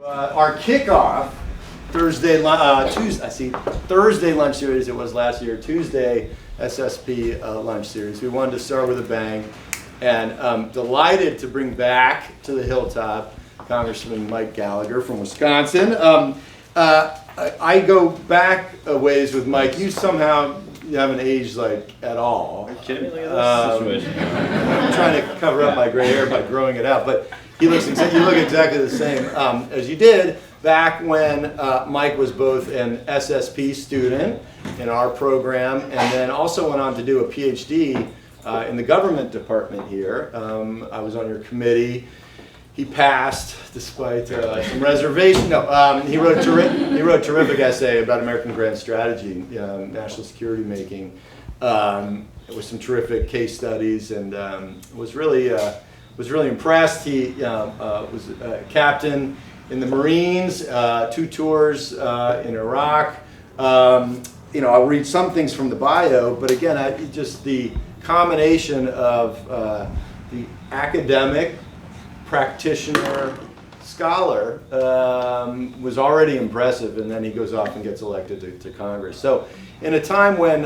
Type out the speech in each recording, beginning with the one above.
Our kickoff Thursday lunch series, it was last year, Tuesday SSP lunch series. We wanted to start with a bang, and delighted to bring back to the Hilltop Congressman Mike Gallagher from Wisconsin. I go back a ways with Mike. You haven't aged like at all. Are you kidding me? Look at this situation. I'm trying to cover up my gray hair by growing it out, but you look exactly the same as you did back when Mike was both an SSP student in our program and then also went on to do a PhD in the government department here. I was on your committee. He passed despite some reservation. No, he wrote a terrific essay about American grand strategy, national security making, with some terrific case studies, and was really impressed. He was a captain in the Marines, 2 tours in Iraq. I'll read some things from the bio, but again, just the combination of the academic, practitioner, scholar was already impressive, and then he goes off and gets elected to Congress. So in a time when,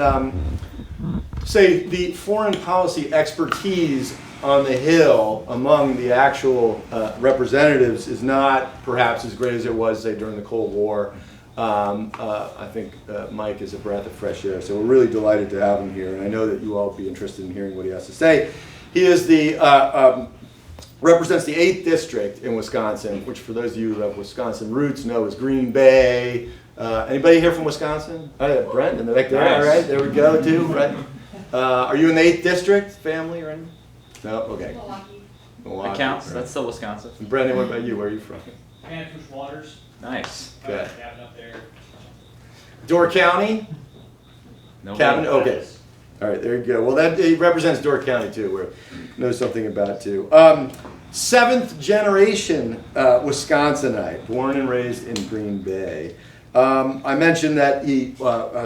say, the foreign policy expertise on the Hill among the actual representatives is not perhaps as great as it was, say, during the Cold War, I think Mike is a breath of fresh air. So we're really delighted to have him here, and I know that you all will be interested in hearing what he has to say. He is represents the 8th district in Wisconsin, which for those of you who have Wisconsin roots know is Green Bay. Anybody here from Wisconsin? Oh, yeah, Brent in the back there. Nice. All right, there we go too. Right. Are you in the 8th district, family or anything? No. Okay. Milwaukee. That counts. Right. That's still Wisconsin. And Brendan, what about you? Where are you from? Panfish Waters. Nice. Okay. Cabin up there. Door County. No cabin. Okay. All right, there you go. Well, that he represents Door County too, where knows something about too. 7th generation Wisconsinite, born and raised in Green Bay. I mentioned that he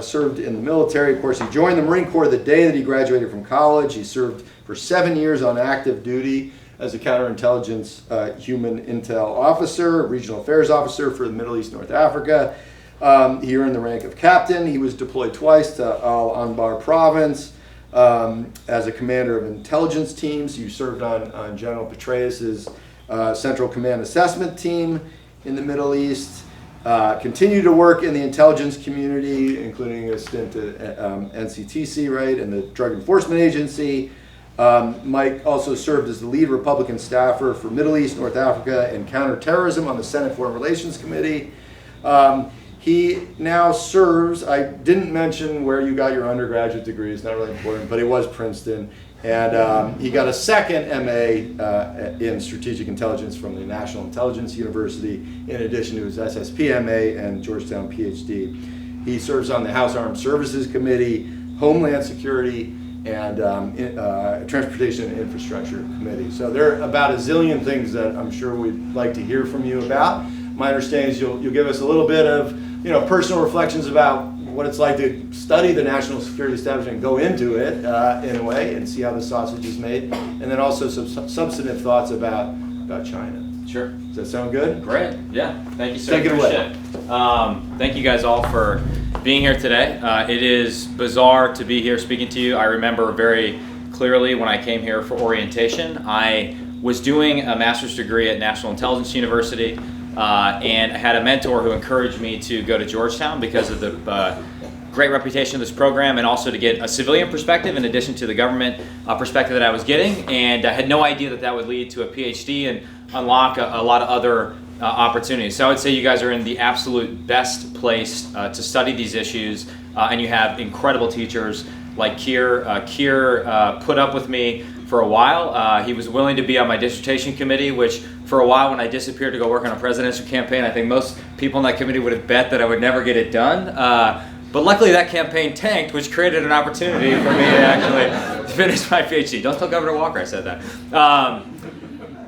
served in the military. Of course, he joined the Marine Corps the day that he graduated from college. He served for 7 years on active duty as a counterintelligence human intel officer, regional affairs officer for the Middle East, North Africa. He earned the rank of captain. He was deployed twice to Anbar Province as a commander of intelligence teams. You served on General Petraeus' Central Command Assessment Team in the Middle East. Continued to work in the intelligence community, including a stint at NCTC, right, and the Drug Enforcement Agency. Mike also served as the lead Republican staffer for Middle East, North Africa, and Counterterrorism on the Senate Foreign Relations Committee. He now serves, I didn't mention where you got your undergraduate degree, it's not really important, but it was Princeton. And he got a second MA in Strategic Intelligence from the National Intelligence University, in addition to his SSP MA and Georgetown PhD. He serves on the House Armed Services Committee, Homeland Security, and Transportation and Infrastructure Committee. So there are about a zillion things that I'm sure we'd like to hear from you about. My understanding is you'll give us a little bit of personal reflections about what it's like to study the national security establishment and go into it in a way and see how the sausage is made, and then also some substantive thoughts about China. Sure. Does that sound good? Great. Yeah. Thank you, sir. Take it away. Thank you guys all for being here today. It is bizarre to be here speaking to you. I remember very clearly when I came here for orientation. I was doing a master's degree at National Intelligence University. And I had a mentor who encouraged me to go to Georgetown because of the great reputation of this program, and also to get a civilian perspective in addition to the government perspective that I was getting. And I had no idea that that would lead to a PhD and unlock a lot of other opportunities. So I would say you guys are in the absolute best place to study these issues, and you have incredible teachers like Keir. Keir put up with me for a while. He was willing to be on my dissertation committee, which for a while when I disappeared to go work on a presidential campaign, I think most people in that committee would have bet that I would never get it done. But luckily that campaign tanked, which created an opportunity for me to actually finish my PhD. Don't tell Governor Walker I said that.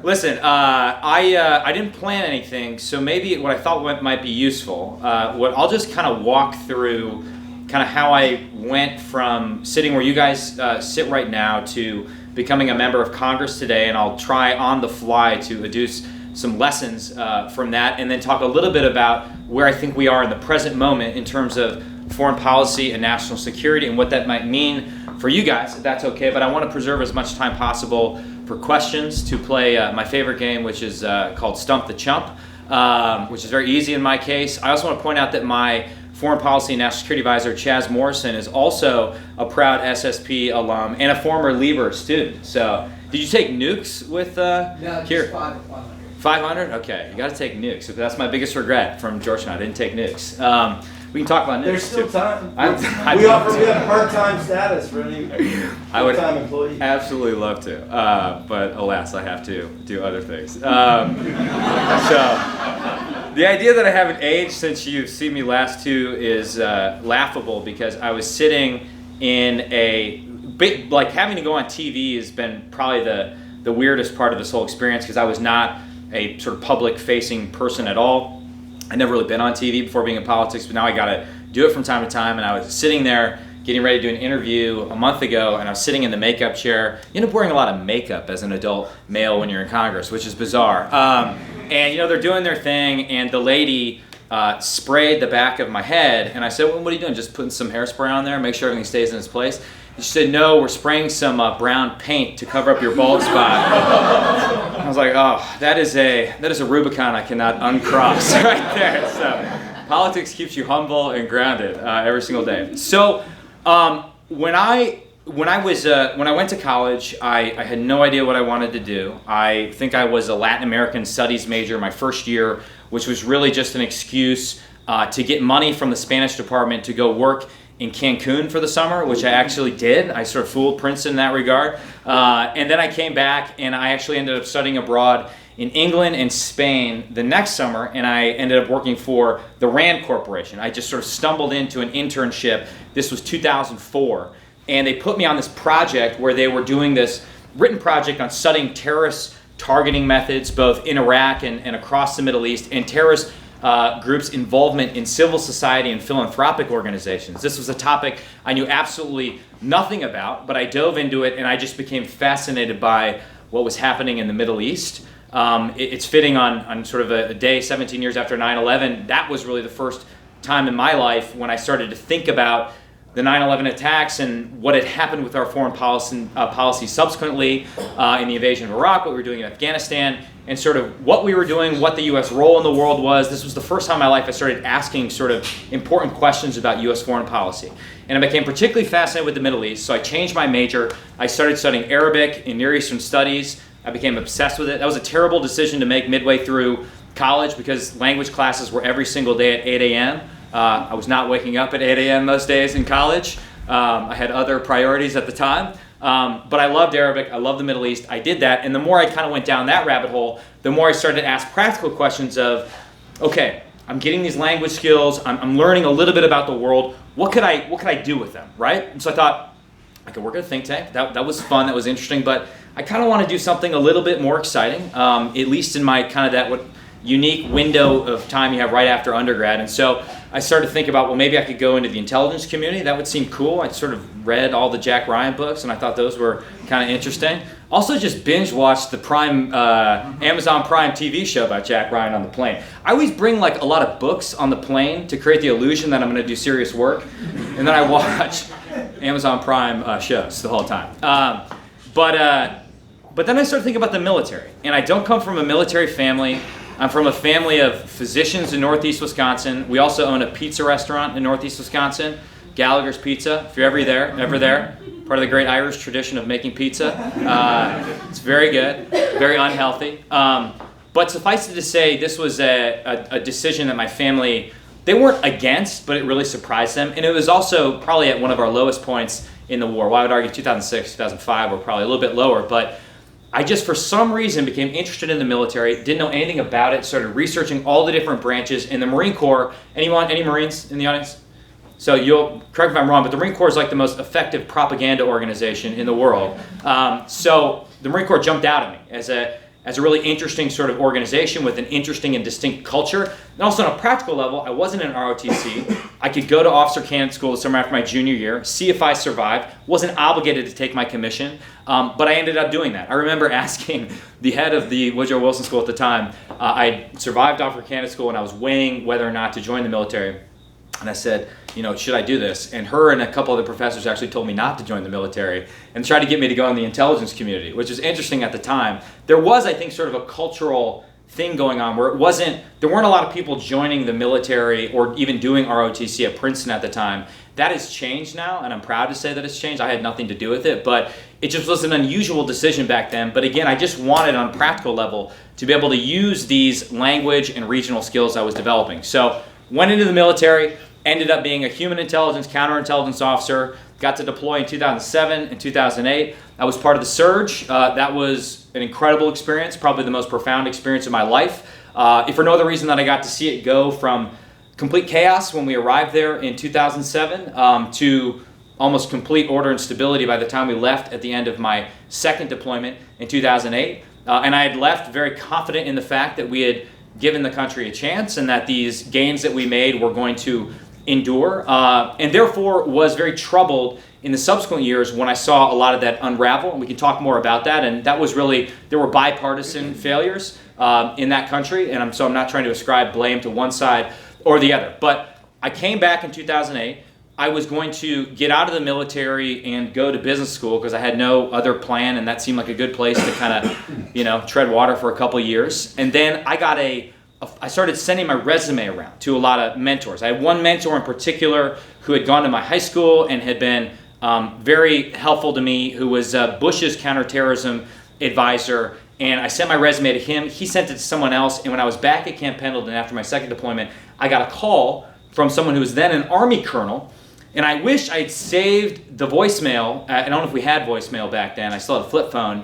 Listen, I didn't plan anything, so maybe what I thought might be useful, I'll just kind of walk through kind of how I went from sitting where you guys sit right now to becoming a member of Congress today, and I'll try on the fly to adduce some lessons from that, and then talk a little bit about where I think we are in the present moment in terms of foreign policy and national security and what that might mean for you guys, if that's okay. But I want to preserve as much time possible for questions, to play my favorite game, which is called Stump the Chump, which is very easy in my case. I also want to point out that my Foreign Policy and National Security Advisor, Chaz Morrison, is also a proud SSP alum and a former Lieber student. So, did you take nukes with here? 500? Okay, you got to take nukes. That's my biggest regret from Georgetown. I didn't take nukes. We can talk about nukes. There's still too. time. I we have part-time status for any full-time employee. Absolutely love to, but alas, I have to do other things. So, the idea that I haven't aged since you've seen me last two is laughable, because I was sitting in a big, like, having to go on TV has been probably the weirdest part of this whole experience, because I was not a sort of public-facing person at all. I'd never really been on TV before being in politics, but now I got to do it from time to time. And I was sitting there getting ready to do an interview a month ago, and I was sitting in the makeup chair. You end up wearing a lot of makeup as an adult male when you're in Congress, which is bizarre. And you know, they're doing their thing, and the lady sprayed the back of my head, and I said, well, what are you doing? Just putting some hairspray on there, make sure everything stays in its place? And she said, no, we're spraying some brown paint to cover up your bald spot. I was like, oh, that is a Rubicon I cannot uncross right there. So politics keeps you humble and grounded every single day. So when I went to college, I had no idea what I wanted to do. I think I was a Latin American studies major my first year, which was really just an excuse to get money from the Spanish department to go work in Cancun for the summer, which I actually did. I sort of fooled Princeton in that regard. And then I came back, and I actually ended up studying abroad in England and Spain the next summer, and I ended up working for the RAND Corporation. I just sort of stumbled into an internship. This was 2004. And they put me on this project where they were doing this written project on studying terrorist targeting methods, both in Iraq and across the Middle East, and terrorist groups' involvement in civil society and philanthropic organizations. This was a topic I knew absolutely nothing about, but I dove into it, and I just became fascinated by what was happening in the Middle East. It's fitting on sort of a day 17 years after 9/11. That was really the first time in my life when I started to think about the 9/11 attacks and what had happened with our foreign policy subsequently in the invasion of Iraq, what we were doing in Afghanistan, and sort of what we were doing, what the U.S. role in the world was. This was the first time in my life I started asking sort of important questions about U.S. foreign policy. And I became particularly fascinated with the Middle East, so I changed my major. I started studying Arabic and Near Eastern Studies. I became obsessed with it. That was a terrible decision to make midway through college, because language classes were every single day at 8 a.m. I was not waking up at 8 a.m. most days in college. I had other priorities at the time. But I loved Arabic. I loved the Middle East. I did that. And the more I kind of went down that rabbit hole, the more I started to ask practical questions of, okay, I'm getting these language skills. I'm learning a little bit about the world. What could I do with them, right? And so I thought, I could work at a think tank. That was fun. That was interesting. But I kind of want to do something a little bit more exciting, at least in my kind of unique window of time you have right after undergrad. And so I started to think about, well, maybe I could go into the intelligence community. That would seem cool. I sort of read all the Jack Ryan books, and I thought those were kind of interesting. Also just binge watched the Amazon Prime TV show about Jack Ryan on the plane. I always bring like a lot of books on the plane to create the illusion that I'm going to do serious work, and then I watch Amazon Prime shows the whole time. But then I started thinking about the military, and I don't come from a military family. I'm from a family of physicians in Northeast Wisconsin. We also own a pizza restaurant in Northeast Wisconsin, Gallagher's Pizza. If you're ever there, part of the great Irish tradition of making pizza. It's very good, very unhealthy. But suffice it to say, this was a decision that my family, they weren't against, but it really surprised them. And it was also probably at one of our lowest points in the war. Well, I would argue 2006, 2005 were probably a little bit lower, but I just, for some reason, became interested in the military, didn't know anything about it, started researching all the different branches. In the Marine Corps, any Marines in the audience? So you'll, correct me if I'm wrong, but the Marine Corps is like the most effective propaganda organization in the world. So the Marine Corps jumped out at me as as a really interesting sort of organization with an interesting and distinct culture. And also on a practical level, I wasn't in ROTC. I could go to officer candidate school the summer after my junior year, see if I survived, wasn't obligated to take my commission, but I ended up doing that. I remember asking the head of the Woodrow Wilson School at the time, I survived officer candidate school and I was weighing whether or not to join the military. And I said, should I do this? And her and a couple other professors actually told me not to join the military and tried to get me to go in the intelligence community, which was interesting at the time. There was, I think, sort of a cultural thing going on where there weren't a lot of people joining the military or even doing ROTC at Princeton at the time. That has changed now, and I'm proud to say that it's changed. I had nothing to do with it, but it just was an unusual decision back then. But again, I just wanted on a practical level to be able to use these language and regional skills I was developing. So went into the military, ended up being a human intelligence, counterintelligence officer, got to deploy in 2007 and 2008. I was part of the surge. That was an incredible experience, probably the most profound experience of my life. If for no other reason that I got to see it go from complete chaos when we arrived there in 2007 to almost complete order and stability by the time we left at the end of my second deployment in 2008. And I had left very confident in the fact that we had given the country a chance and that these gains that we made were going to endure, and therefore was very troubled in the subsequent years when I saw a lot of that unravel, and we can talk more about that. And that was really, there were bipartisan failures in that country, and so I'm not trying to ascribe blame to one side or the other. But I came back in 2008. I was going to get out of the military and go to business school because I had no other plan, and that seemed like a good place to kind of, tread water for a couple of years. And then I started sending my resume around to a lot of mentors. I had one mentor in particular who had gone to my high school and had been very helpful to me, who was Bush's counterterrorism advisor. And I sent my resume to him. He sent it to someone else. And when I was back at Camp Pendleton after my second deployment, I got a call from someone who was then an Army colonel. And I wish I had saved the voicemail. I don't know if we had voicemail back then. I still had a flip phone.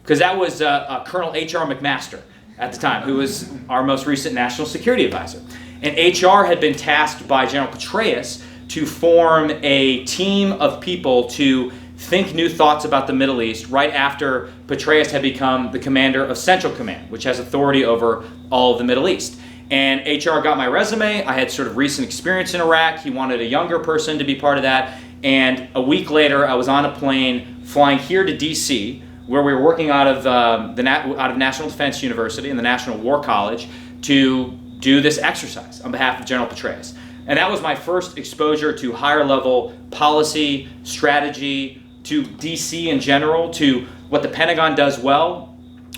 Because that was Colonel H.R. McMaster at the time, who was our most recent national security advisor. And HR had been tasked by General Petraeus to form a team of people to think new thoughts about the Middle East right after Petraeus had become the commander of Central Command, which has authority over all of the Middle East. And HR got my resume. I had sort of recent experience in Iraq. He wanted a younger person to be part of that. And a week later, I was on a plane flying here to DC, where we were working out of National Defense University and the National War College to do this exercise on behalf of General Petraeus. And that was my first exposure to higher level policy, strategy, to DC in general, to what the Pentagon does well,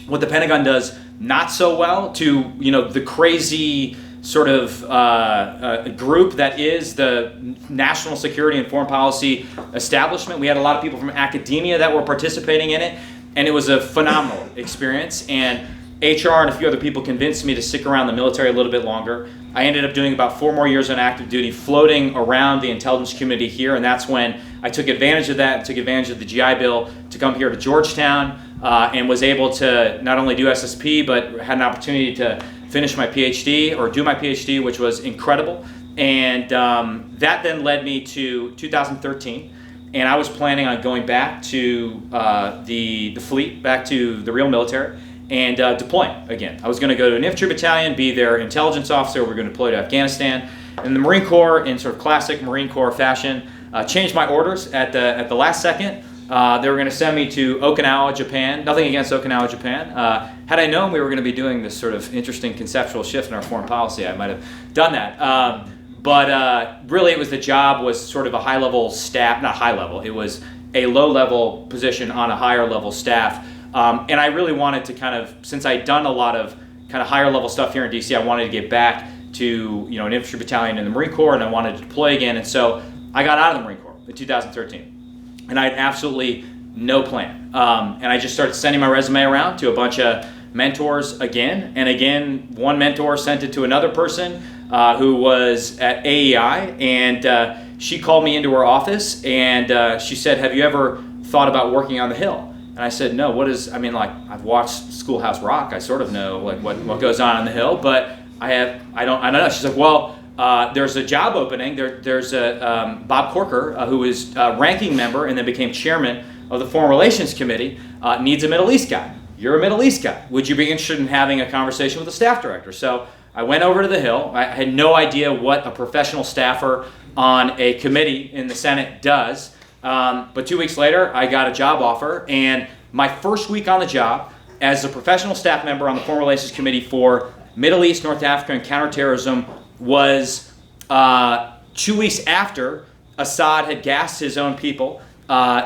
what the Pentagon does not so well, to the crazy sort of group that is the national security and foreign policy establishment. We had a lot of people from academia that were participating in it. And it was a phenomenal experience, and HR and a few other people convinced me to stick around the military a little bit longer. I ended up doing about 4 more years on active duty, floating around the intelligence community here, and that's when I took advantage of that, took advantage of the GI Bill to come here to Georgetown, and was able to not only do SSP, but had an opportunity to finish my PhD, or do my PhD, which was incredible. And that then led me to 2013. And I was planning on going back to the fleet, back to the real military, and deploying again. I was going to go to an infantry battalion, be their intelligence officer. We're going to deploy to Afghanistan. And the Marine Corps, in sort of classic Marine Corps fashion, changed my orders at the last second. They were going to send me to Okinawa, Japan. Nothing against Okinawa, Japan. Had I known we were going to be doing this sort of interesting conceptual shift in our foreign policy, I might have done that. But really, the job was sort of a high-level staff, not high-level, it was a low-level position on a higher-level staff. And I really wanted to kind of, since I'd done a lot of kind of higher-level stuff here in DC, I wanted to get back to an infantry battalion in the Marine Corps, and I wanted to deploy again. And so I got out of the Marine Corps in 2013. And I had absolutely no plan. And I just started sending my resume around to a bunch of mentors again. And again, one mentor sent it to another person who was at AEI, and she called me into her office, and she said, "Have you ever thought about working on the Hill?" And I said, "No. I've watched Schoolhouse Rock. I sort of know what goes on the Hill, but I don't know." She's like, "Well, there's a job opening. There's a Bob Corker, who is a ranking member and then became chairman of the Foreign Relations Committee, needs a Middle East guy. you're a Middle East guy. Would you be interested in having a conversation with the staff director? So I went over to the Hill. I had no idea what a professional staffer on a committee in the Senate does. But 2 weeks later, I got a job offer. And my first week on the job as a professional staff member on the Foreign Relations Committee for Middle East, North Africa, and Counterterrorism was 2 weeks after Assad had gassed his own people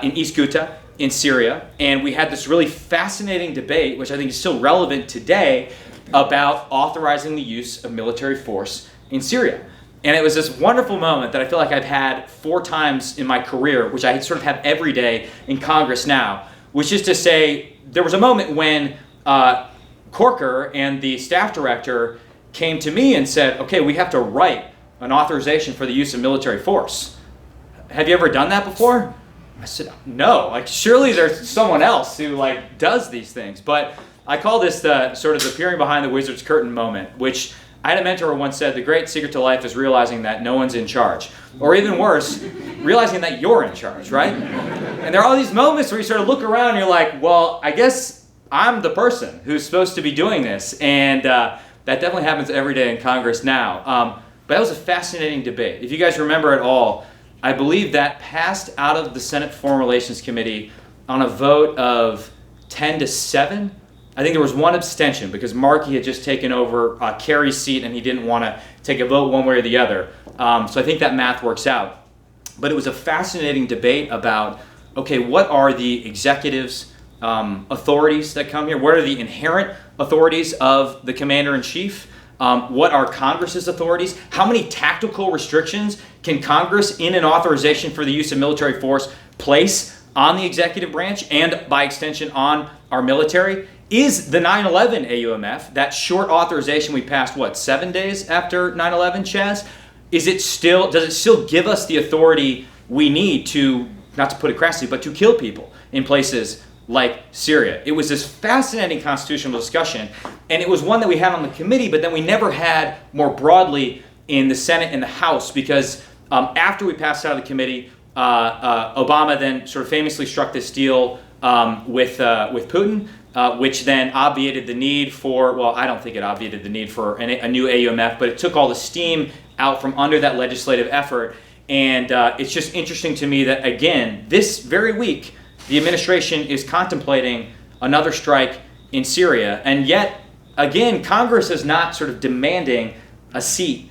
in East Ghouta in Syria. And we had this really fascinating debate, which I think is still relevant today, about authorizing the use of military force in Syria. And it was this wonderful moment that I feel like I've had 4 times in my career, which I sort of have every day in Congress now, which is to say, there was a moment when Corker and the staff director came to me and said, okay, we have to write an authorization for the use of military force. Have you ever done that before? I said, no, like surely there's someone else who like does these things. But I call this the sort of the peering behind the wizard's curtain moment, which I had a mentor who once said, the great secret to life is realizing that no one's in charge. Or even worse, realizing that you're in charge, right? And there are all these moments where you sort of look around and you're like, well, I guess I'm the person who's supposed to be doing this. And that definitely happens every day in Congress now. But that was a fascinating debate. If you guys remember at all, I believe that passed out of the Senate Foreign Relations Committee on a vote of 10-7. I think there was one abstention because Markey had just taken over Kerry's seat and he didn't want to take a vote one way or the other. So I think that math works out. But it was a fascinating debate about, okay, what are the executive's authorities that come here? What are the inherent authorities of the commander-in-chief? What are Congress's authorities? How many tactical restrictions can Congress, in an authorization for the use of military force, place on the executive branch and, by extension, on our military? Is the 9/11 AUMF, that short authorization we passed, 7 days after 9/11, Chaz? Does it still give us the authority we need to, not to put it crassly, but to kill people in places like Syria? It was this fascinating constitutional discussion, and it was one that we had on the committee, but then we never had more broadly in the Senate and the House, because after we passed out of the committee, Obama then sort of famously struck this deal with Putin, which then obviated the need for, well, I don't think it obviated the need for a new AUMF, but it took all the steam out from under that legislative effort. And it's just interesting to me that, again, this very week, the administration is contemplating another strike in Syria. And yet, again, Congress is not sort of demanding a seat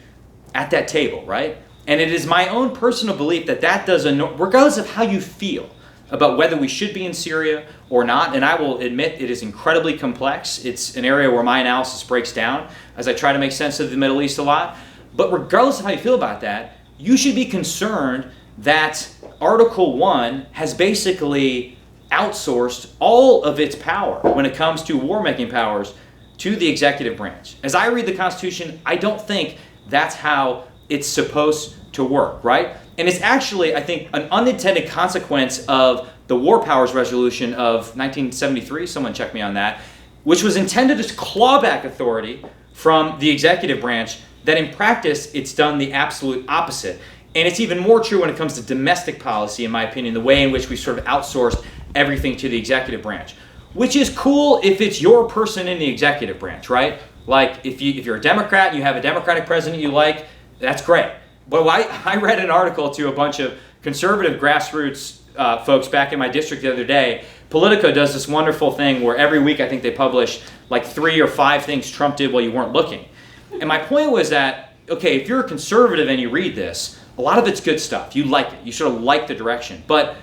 at that table, right? And it is my own personal belief that that does, regardless of how you feel about whether we should be in Syria or not, and I will admit it is incredibly complex. It's an area where my analysis breaks down as I try to make sense of the Middle East a lot. But regardless of how you feel about that, you should be concerned that Article 1 has basically outsourced all of its power when it comes to war-making powers to the executive branch. As I read the Constitution, I don't think that's how it's supposed to work, right? And it's actually, I think, an unintended consequence of the War Powers Resolution of 1973, someone check me on that, which was intended to claw back authority from the executive branch, that in practice, it's done the absolute opposite. And it's even more true when it comes to domestic policy, in my opinion, the way in which we sort of outsourced everything to the executive branch, which is cool if it's your person in the executive branch, right? Like if you're a Democrat and you have a Democratic president you like, that's great. But I read an article to a bunch of conservative grassroots folks back in my district the other day. Politico does this wonderful thing where every week I think they publish like 3 or 5 things Trump did while you weren't looking. And my point was that, okay, if you're a conservative and you read this, a lot of it's good stuff. You like it. You sort of like the direction. But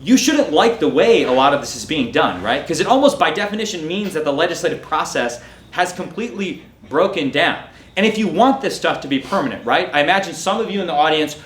you shouldn't like the way a lot of this is being done, right? Because it almost by definition means that the legislative process has completely broken down. And if you want this stuff to be permanent, right? I imagine some of you in the audience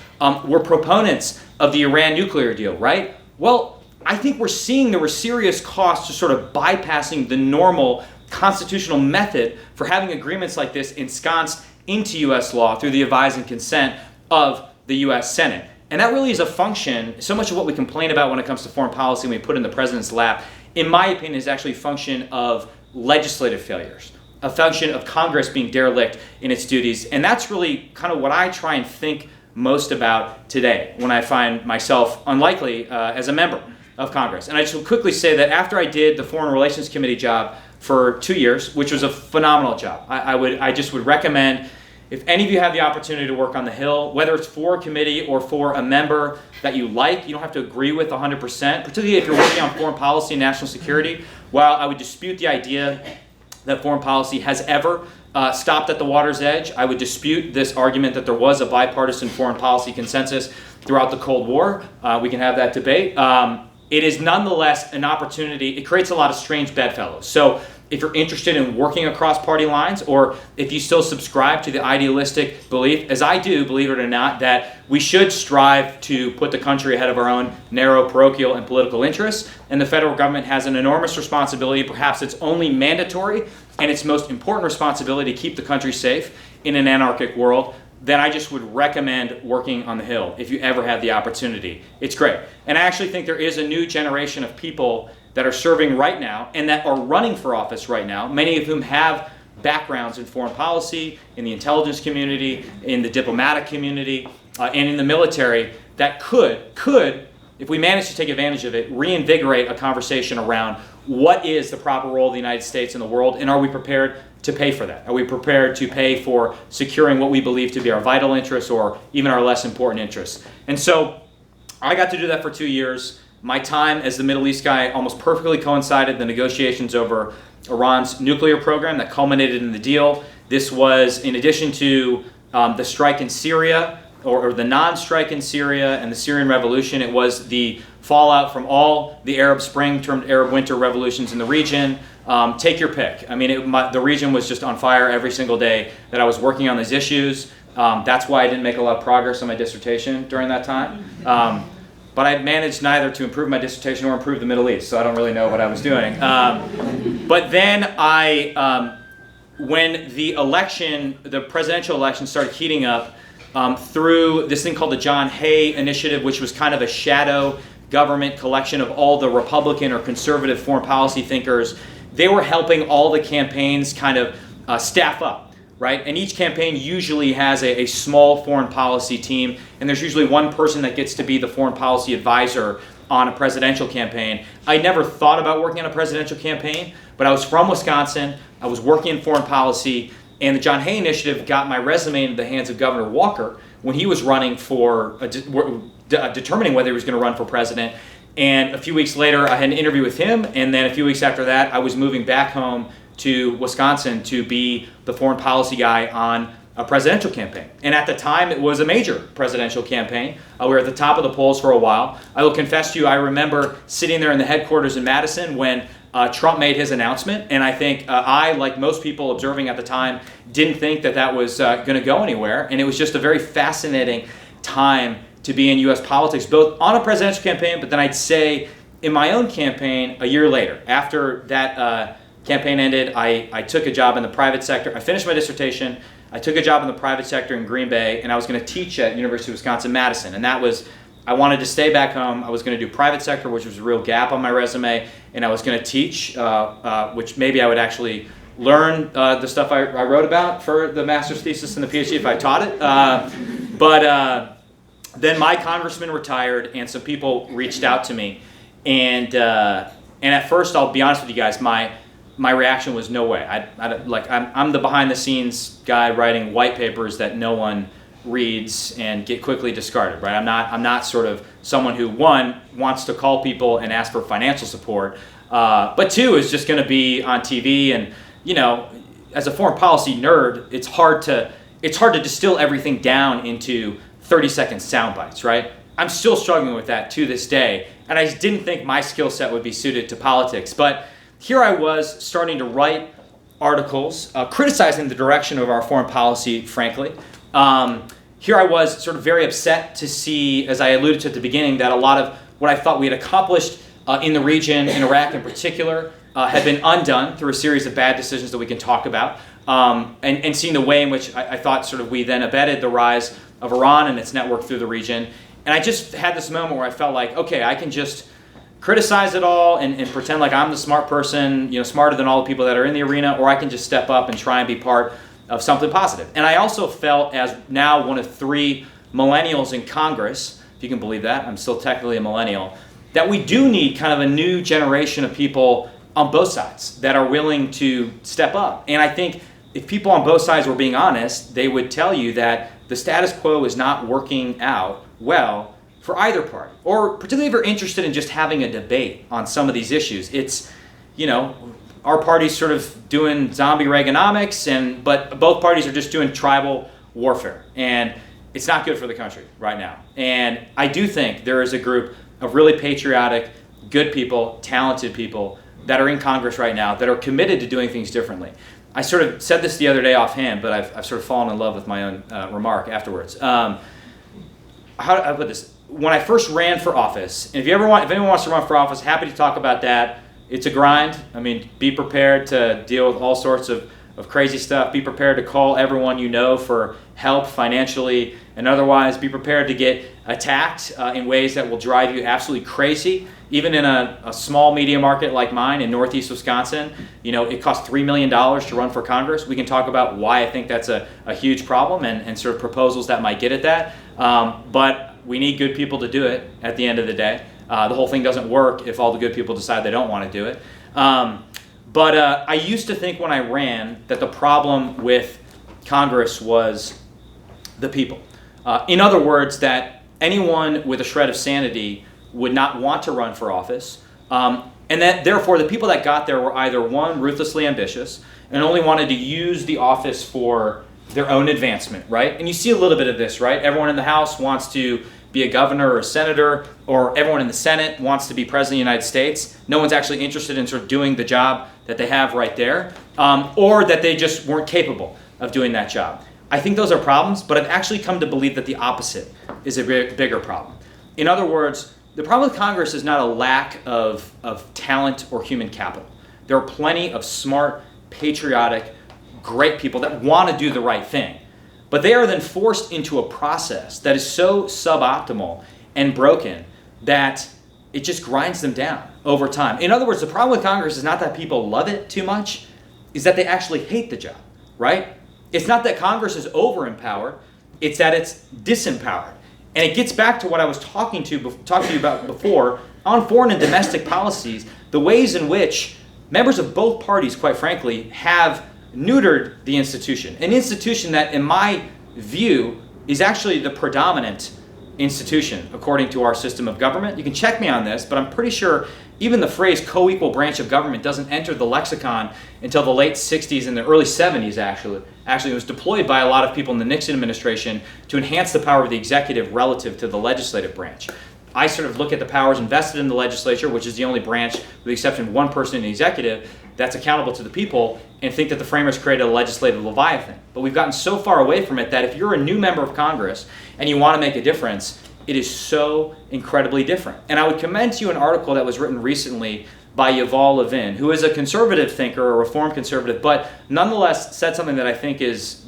were proponents of the Iran nuclear deal, right? Well, I think we're seeing there were serious costs to sort of bypassing the normal constitutional method for having agreements like this ensconced into U.S. law through the advise and consent of the U.S. Senate. And that really is a function, so much of what we complain about when it comes to foreign policy and we put in the president's lap, in my opinion, is actually a function of legislative failures, a function of Congress being derelict in its duties. And that's really kind of what I try and think most about today when I find myself unlikely as a member of Congress. And I just will quickly say that after I did the Foreign Relations Committee job for 2 years, which was a phenomenal job. I just would recommend, if any of you have the opportunity to work on the Hill, whether it's for a committee or for a member that you like, you don't have to agree with 100%, particularly if you're working on foreign policy and national security. While I would dispute the idea that foreign policy has ever stopped at the water's edge, I would dispute this argument that there was a bipartisan foreign policy consensus throughout the Cold War. We can have that debate. It is nonetheless an opportunity. It creates a lot of strange bedfellows. So if you're interested in working across party lines, or if you still subscribe to the idealistic belief, as I do, believe it or not, that we should strive to put the country ahead of our own narrow parochial and political interests, and the federal government has an enormous responsibility, perhaps its only mandatory and its most important responsibility, to keep the country safe in an anarchic world, then I just would recommend working on the Hill if you ever have the opportunity. It's great. And I actually think there is a new generation of people that are serving right now and that are running for office right now, many of whom have backgrounds in foreign policy, in the intelligence community, in the diplomatic community, and in the military, that could, if we manage to take advantage of it, reinvigorate a conversation around what is the proper role of the United States in the world, and are we prepared to pay for that? Are we prepared to pay for securing what we believe to be our vital interests or even our less important interests? And so I got to do that for 2 years. My time as the Middle East guy almost perfectly coincided the negotiations over Iran's nuclear program that culminated in the deal. This was in addition to the strike in Syria, or the non-strike in Syria and the Syrian revolution. It was the fallout from all the Arab Spring turned Arab winter revolutions in the region. Take your pick. I mean, the region was just on fire every single day that I was working on these issues. That's why I didn't make a lot of progress on my dissertation during that time. But I managed neither to improve my dissertation or improve the Middle East, so I don't really know what I was doing. But then when the presidential election started heating up, through this thing called the John Hay Initiative, which was kind of a shadow government collection of all the Republican or conservative foreign policy thinkers, they were helping all the campaigns kind of staff up, right? And each campaign usually has a small foreign policy team, and there's usually one person that gets to be the foreign policy advisor on a presidential campaign. I never thought about working on a presidential campaign, but I was from Wisconsin, I was working in foreign policy, and the John Hay Initiative got my resume into the hands of Governor Walker when he was running for, determining whether he was going to run for president. And a few weeks later, I had an interview with him, and then a few weeks after that, I was moving back home to Wisconsin to be the foreign policy guy on a presidential campaign. And at the time, it was a major presidential campaign. We were at the top of the polls for a while. I will confess to you, I remember sitting there in the headquarters in Madison when Trump made his announcement, and I think I, like most people observing at the time, didn't think that was going to go anywhere. And it was just a very fascinating time to be in U.S. politics, both on a presidential campaign, but then I'd say in my own campaign a year later. After that campaign ended, I took a job in the private sector. I finished my dissertation. I took a job in the private sector in Green Bay, and I was going to teach at University of Wisconsin-Madison. And that was, I wanted to stay back home. I was going to do private sector, which was a real gap on my resume, and I was going to teach, which maybe I would actually learn the stuff I wrote about for the master's thesis and the PhD if I taught it. But then my congressman retired, and some people reached out to me, and at first, I'll be honest with you guys, my reaction was no way. I'm the behind-the-scenes guy writing white papers that no one reads and get quickly discarded, right? I'm not sort of someone who, one, wants to call people and ask for financial support, but two, is just going to be on TV. And you know, as a foreign policy nerd, it's hard to distill everything down into 30-second sound bites, right? I'm still struggling with that to this day, and I just didn't think my skill set would be suited to politics. But here I was starting to write articles criticizing the direction of our foreign policy, frankly. Here I was sort of very upset to see, as I alluded to at the beginning, that a lot of what I thought we had accomplished in the region, in Iraq in particular, had been undone through a series of bad decisions that we can talk about, and seeing the way in which I thought sort of we then abetted the rise of Iran and its network through the region. And I just had this moment where I felt like, okay, I can just criticize it all and pretend like I'm the smart person, you know, smarter than all the people that are in the arena, or I can just step up and try and be part of something positive. And I also felt, as now one of 3 millennials in Congress, if you can believe that, I'm still technically a millennial, that we do need kind of a new generation of people on both sides that are willing to step up. And I think if people on both sides were being honest, they would tell you that the status quo is not working out well for either party, or particularly if you're interested in just having a debate on some of these issues. It's, our party's sort of doing zombie Reaganomics, but both parties are just doing tribal warfare. And it's not good for the country right now. And I do think there is a group of really patriotic, good people, talented people that are in Congress right now that are committed to doing things differently. I sort of said this the other day offhand, but I've sort of fallen in love with my own remark afterwards. How do I put this? When I first ran for office, and if anyone wants to run for office, happy to talk about that. It's a grind. I mean, be prepared to deal with all sorts of crazy stuff. Be prepared to call everyone you know for help financially and otherwise. Be prepared to get attacked in ways that will drive you absolutely crazy. Even in a small media market like mine in Northeast Wisconsin, it costs $3 million to run for Congress. We can talk about why I think that's a huge problem and sort of proposals that might get at that. But we need good people to do it at the end of the day. The whole thing doesn't work if all the good people decide they don't want to do it. But I used to think when I ran that the problem with Congress was the people. In other words, that anyone with a shred of sanity would not want to run for office, and that therefore the people that got there were either, one, ruthlessly ambitious and only wanted to use the office for their own advancement, right? And you see a little bit of this, right? Everyone in the House wants to be a governor or a senator, or everyone in the Senate wants to be president of the United States. No one's actually interested in sort of doing the job that they have right there, or that they just weren't capable of doing that job. I think those are problems, but I've actually come to believe that the opposite is a bigger problem. In other words, the problem with Congress is not a lack of talent or human capital. There are plenty of smart, patriotic, great people that want to do the right thing. But they are then forced into a process that is so suboptimal and broken that it just grinds them down over time. In other words, the problem with Congress is not that people love it too much, is that they actually hate the job, right? It's not that Congress is over-empowered, it's that it's disempowered. And it gets back to what I was talking to you about before on foreign and domestic policies, the ways in which members of both parties, quite frankly, have neutered the institution. An institution that, in my view, is actually the predominant institution according to our system of government. You can check me on this, but I'm pretty sure even the phrase co-equal branch of government doesn't enter the lexicon until the late 60s and the early 70s, actually. Actually, it was deployed by a lot of people in the Nixon administration to enhance the power of the executive relative to the legislative branch. I sort of look at the powers invested in the legislature, which is the only branch, with the exception of one person in the executive, that's accountable to the people, and think that the framers created a legislative leviathan. But we've gotten so far away from it that if you're a new member of Congress and you want to make a difference, it is so incredibly different. And I would commend to you an article that was written recently by Yuval Levin, who is a conservative thinker, a reform conservative, but nonetheless said something that I think is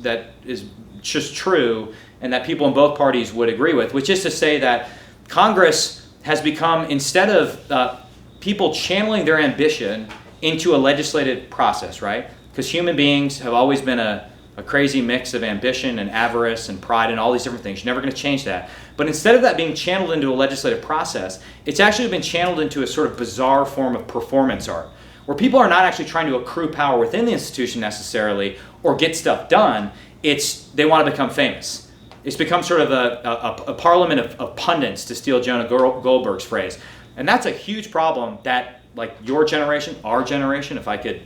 just true and that people in both parties would agree with, which is to say that Congress has become, instead of people channeling their ambition into a legislative process, right? Because human beings have always been a crazy mix of ambition and avarice and pride and all these different things. You're never going to change that. But instead of that being channeled into a legislative process, it's actually been channeled into a sort of bizarre form of performance art, where people are not actually trying to accrue power within the institution necessarily or get stuff done. They want to become famous. It's become sort of a parliament of pundits, to steal Jonah Goldberg's phrase. And that's a huge problem that, like, your generation, our generation, if I could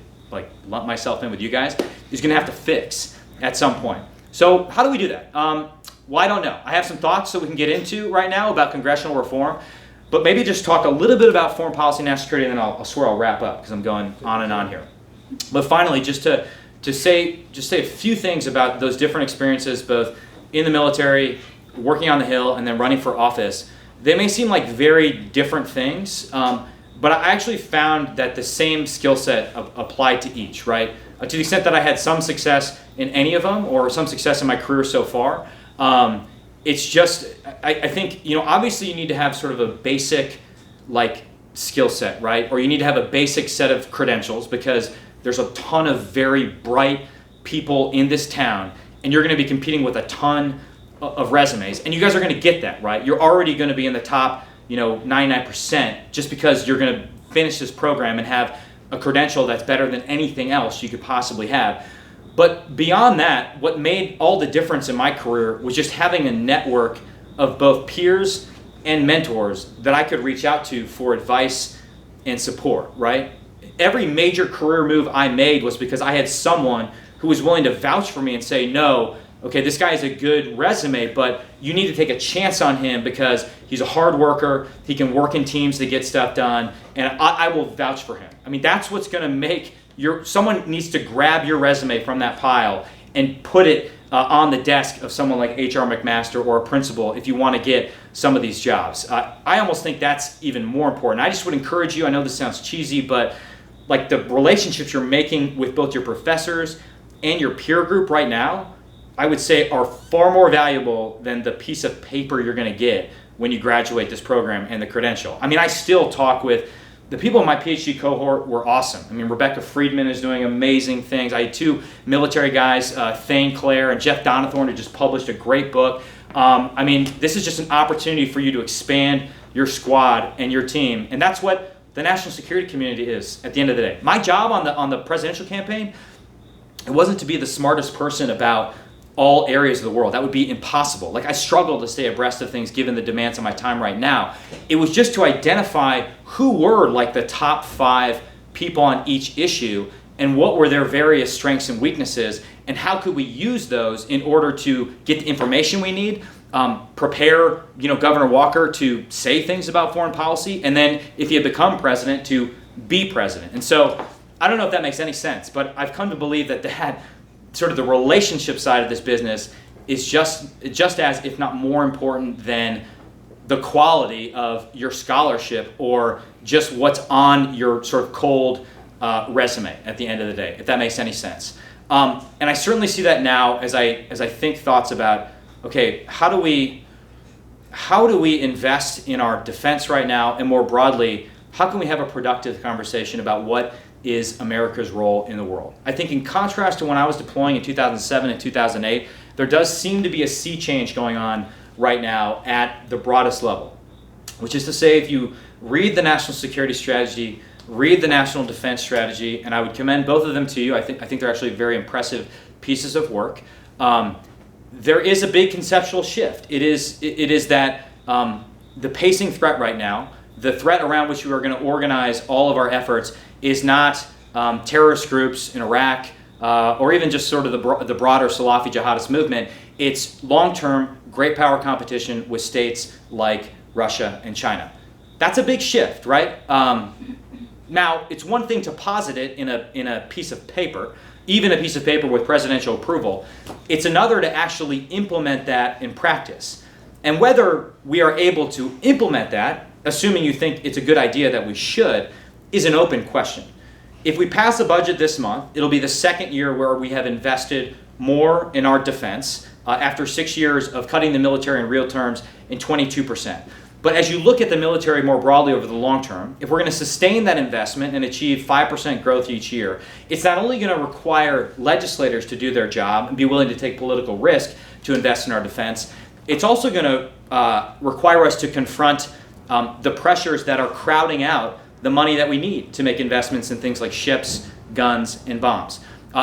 lump myself in with you guys, is going to have to fix at some point. So how do we do that? Well, I don't know. I have some thoughts that we can get into right now about congressional reform, but maybe just talk a little bit about foreign policy and national security, and then I swear I'll wrap up because I'm going on and on here. But finally, just to say a few things about those different experiences, both in the military, working on the Hill, and then running for office. They may seem like very different things, but I actually found that the same skill set applied to each, right? To the extent that I had some success in any of them, or some success in my career so far, it's just, I think, obviously you need to have sort of a basic, skill set, right? Or you need to have a basic set of credentials, because there's a ton of very bright people in this town, and you're going to be competing with a ton of resumes, and you guys are going to get that, right? You're already going to be in the top, 99%, just because you're going to finish this program and have a credential that's better than anything else you could possibly have. But beyond that, what made all the difference in my career was just having a network of both peers and mentors that I could reach out to for advice and support, right? Every major career move I made was because I had someone who was willing to vouch for me and say, no, okay, this guy has a good resume, but you need to take a chance on him because he's a hard worker, he can work in teams to get stuff done, and I will vouch for him. I mean, that's what's gonna make someone needs to grab your resume from that pile and put it on the desk of someone like H.R. McMaster or a principal if you want to get some of these jobs. I almost think that's even more important. I just would encourage you, I know this sounds cheesy, but like the relationships you're making with both your professors and your peer group right now, I would say are far more valuable than the piece of paper you're going to get when you graduate this program and the credential. I mean, I still talk with the people in my PhD cohort were awesome. I mean, Rebecca Friedman is doing amazing things. I had two military guys, Thane Clare and Jeff Donathorn, who just published a great book. I mean, this is just an opportunity for you to expand your squad and your team. And that's what the national security community is at the end of the day. My job on the presidential campaign, it wasn't to be the smartest person about all areas of the world. That would be impossible. Like, I struggle to stay abreast of things given the demands of my time right now. It was just to identify who were like the top 5 people on each issue and what were their various strengths and weaknesses, and how could we use those in order to get the information we need, prepare, Governor Walker to say things about foreign policy, and then if he had become president, to be president. And so I don't know if that makes any sense, but I've come to believe that sort of the relationship side of this business is just as, if not more important than the quality of your scholarship or just what's on your sort of cold resume at the end of the day, if that makes any sense. And I certainly see that now as I think thoughts about, okay, how do we invest in our defense right now, and more broadly, how can we have a productive conversation about what is America's role in the world? I think in contrast to when I was deploying in 2007 and 2008, there does seem to be a sea change going on right now at the broadest level, which is to say, if you read the national security strategy, read the national defense strategy, and I would commend both of them to you. I think they're actually very impressive pieces of work. There is a big conceptual shift. It is that the pacing threat right now, the threat around which we are going to organize all of our efforts, is not terrorist groups in Iraq or even just sort of the broader Salafi jihadist movement. It's long-term great power competition with states like Russia and China. That's a big shift, right? Now, it's one thing to posit it in a piece of paper, even a piece of paper with presidential approval. It's another to actually implement that in practice. And whether we are able to implement that, assuming you think it's a good idea that we should, is an open question. If we pass a budget this month, it'll be the second year where we have invested more in our defense after 6 years of cutting the military in real terms in 22%. But as you look at the military more broadly over the long term, if we're going to sustain that investment and achieve 5% growth each year, it's not only going to require legislators to do their job and be willing to take political risk to invest in our defense, it's also going to require us to confront the pressures that are crowding out the money that we need to make investments in things like ships, guns, and bombs.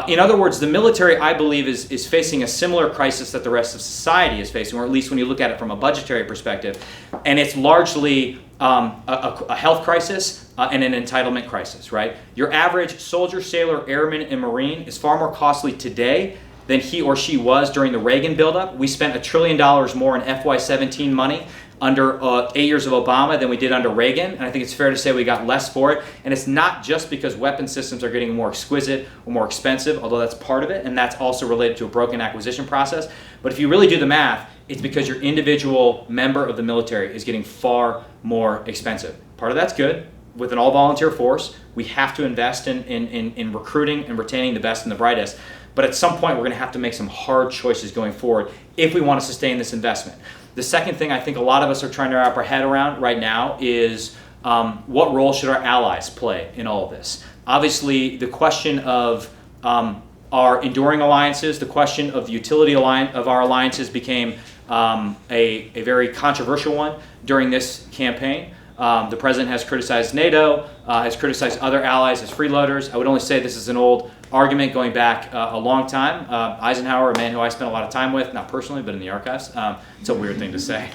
In other words, the military, I believe, is facing a similar crisis that the rest of society is facing, or at least when you look at it from a budgetary perspective. And it's largely a health crisis and an entitlement crisis, right? Your average soldier, sailor, airman, and Marine is far more costly today than he or she was during the Reagan buildup. We spent $1 trillion more in FY17 money under 8 years of Obama than we did under Reagan, and I think it's fair to say we got less for it. And it's not just because weapon systems are getting more exquisite or more expensive, although that's part of it, and that's also related to a broken acquisition process. But if you really do the math, it's because your individual member of the military is getting far more expensive. Part of that's good. With an all-volunteer force, we have to invest in recruiting and retaining the best and the brightest. But at some point, we're going to have to make some hard choices going forward if we want to sustain this investment. The second thing I think a lot of us are trying to wrap our head around right now is what role should our allies play in all of this? Obviously, the question of our enduring alliances, the question of the utility of our alliances became a very controversial one during this campaign. The president has criticized NATO, has criticized other allies as freeloaders. I would only say this is an old argument going back a long time. Eisenhower, a man who I spent a lot of time with, not personally, but in the archives. It's a weird thing to say.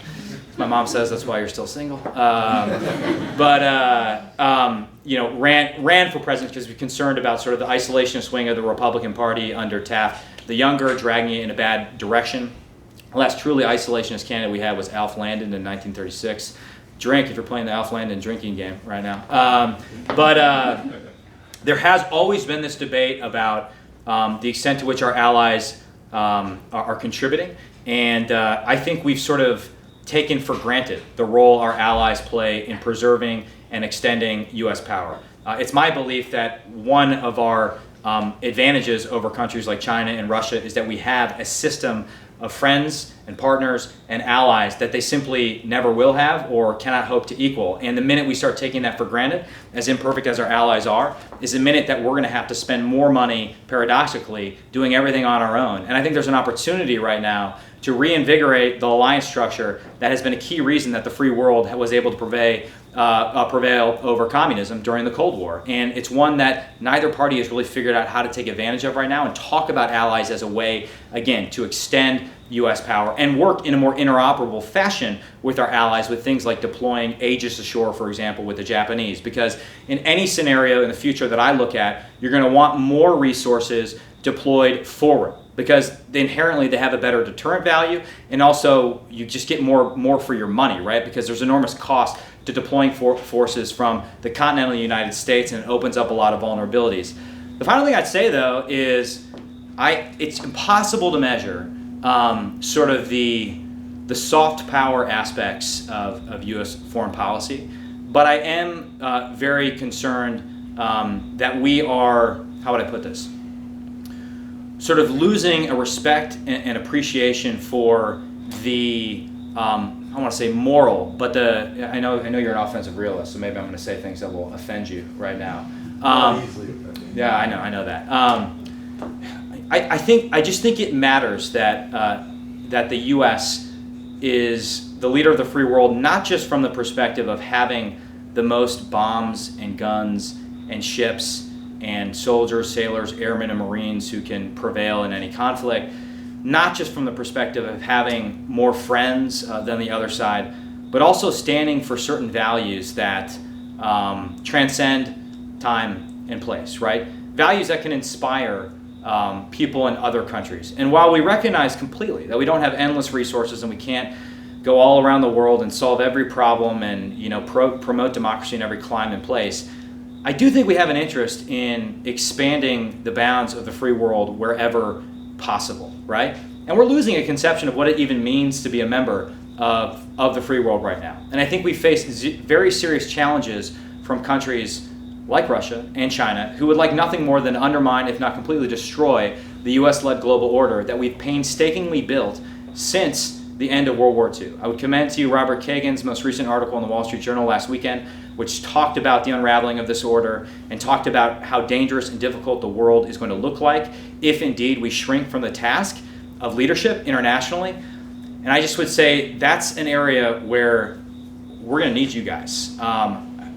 My mom says that's why you're still single. Ran for president because he was concerned about sort of the isolationist wing of the Republican Party under Taft, the younger, dragging it in a bad direction. The last truly isolationist candidate we had was Alf Landon in 1936. Drink if you're playing the Alf Landon drinking game right now. There has always been this debate about the extent to which our allies are contributing, and I think we've sort of taken for granted the role our allies play in preserving and extending U.S. power. It's my belief that one of our advantages over countries like China and Russia is that we have a system of friends and partners and allies that they simply never will have or cannot hope to equal. And the minute we start taking that for granted, as imperfect as our allies are, is the minute that we're going to have to spend more money, paradoxically, doing everything on our own. And I think there's an opportunity right now to reinvigorate the alliance structure that has been a key reason that the free world was able to prevail over communism during the Cold War. And it's one that neither party has really figured out how to take advantage of right now and talk about allies as a way, again, to extend U.S. power and work in a more interoperable fashion with our allies with things like deploying Aegis ashore, for example, with the Japanese. Because in any scenario in the future that I look at, you're going to want more resources deployed forward, because inherently they have a better deterrent value, and also you just get more for your money, right? Because there's enormous cost to deploying forces from the continental United States, and it opens up a lot of vulnerabilities. The final thing I'd say, though, is it's impossible to measure sort of the soft power aspects of U.S. foreign policy, but I am very concerned that we are, how would I put this, sort of losing a respect and appreciation for the, I want to say moral, but I know you're an offensive realist, so maybe I'm going to say things that will offend you right now. Easily offended. Yeah, I know that. I just think it matters that that the U.S. is the leader of the free world, not just from the perspective of having the most bombs and guns and ships and soldiers, sailors, airmen, and Marines who can prevail in any conflict, not just from the perspective of having more friends than the other side, but also standing for certain values that transcend time and place, right? Values that can inspire people in other countries. And while we recognize completely that we don't have endless resources and we can't go all around the world and solve every problem and promote democracy in every climate and place, I do think we have an interest in expanding the bounds of the free world wherever possible, right? And we're losing a conception of what it even means to be a member of the free world right now. And I think we face very serious challenges from countries like Russia and China, who would like nothing more than undermine, if not completely destroy, the US-led global order that we've painstakingly built since the end of World War II. I would commend to you Robert Kagan's most recent article in the Wall Street Journal last weekend, which talked about the unraveling of this order and talked about how dangerous and difficult the world is going to look like if indeed we shrink from the task of leadership internationally. And I just would say that's an area where we're going to need you guys.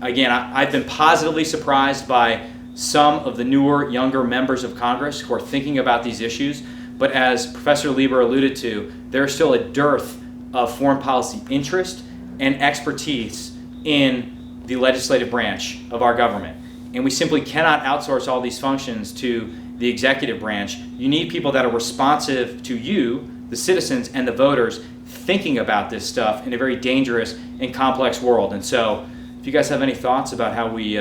Again, I've been positively surprised by some of the newer, younger members of Congress who are thinking about these issues. But as Professor Lieber alluded to, there's still a dearth of foreign policy interest and expertise in the legislative branch of our government. And we simply cannot outsource all these functions to the executive branch. You need people that are responsive to you, the citizens and the voters, thinking about this stuff in a very dangerous and complex world. And so if you guys have any thoughts about how we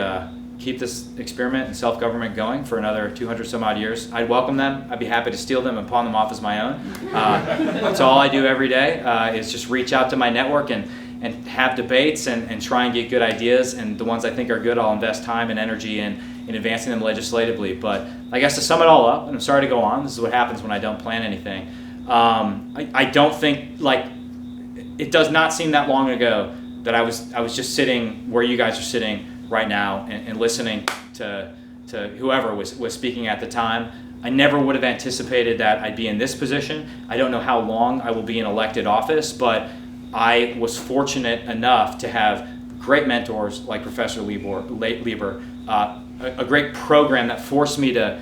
keep this experiment in self-government going for another 200 some odd years, I'd welcome them. I'd be happy to steal them and pawn them off as my own. That's all I do every day is just reach out to my network and have debates and try and get good ideas. And the ones I think are good, I'll invest time and energy in advancing them legislatively. But I guess to sum it all up, and I'm sorry to go on, this is what happens when I don't plan anything. I don't think, it does not seem that long ago that I was just sitting where you guys are sitting right now and listening to whoever was speaking at the time. I never would have anticipated that I'd be in this position. I don't know how long I will be in elected office, but I was fortunate enough to have great mentors like Professor Lieber, a great program that forced me to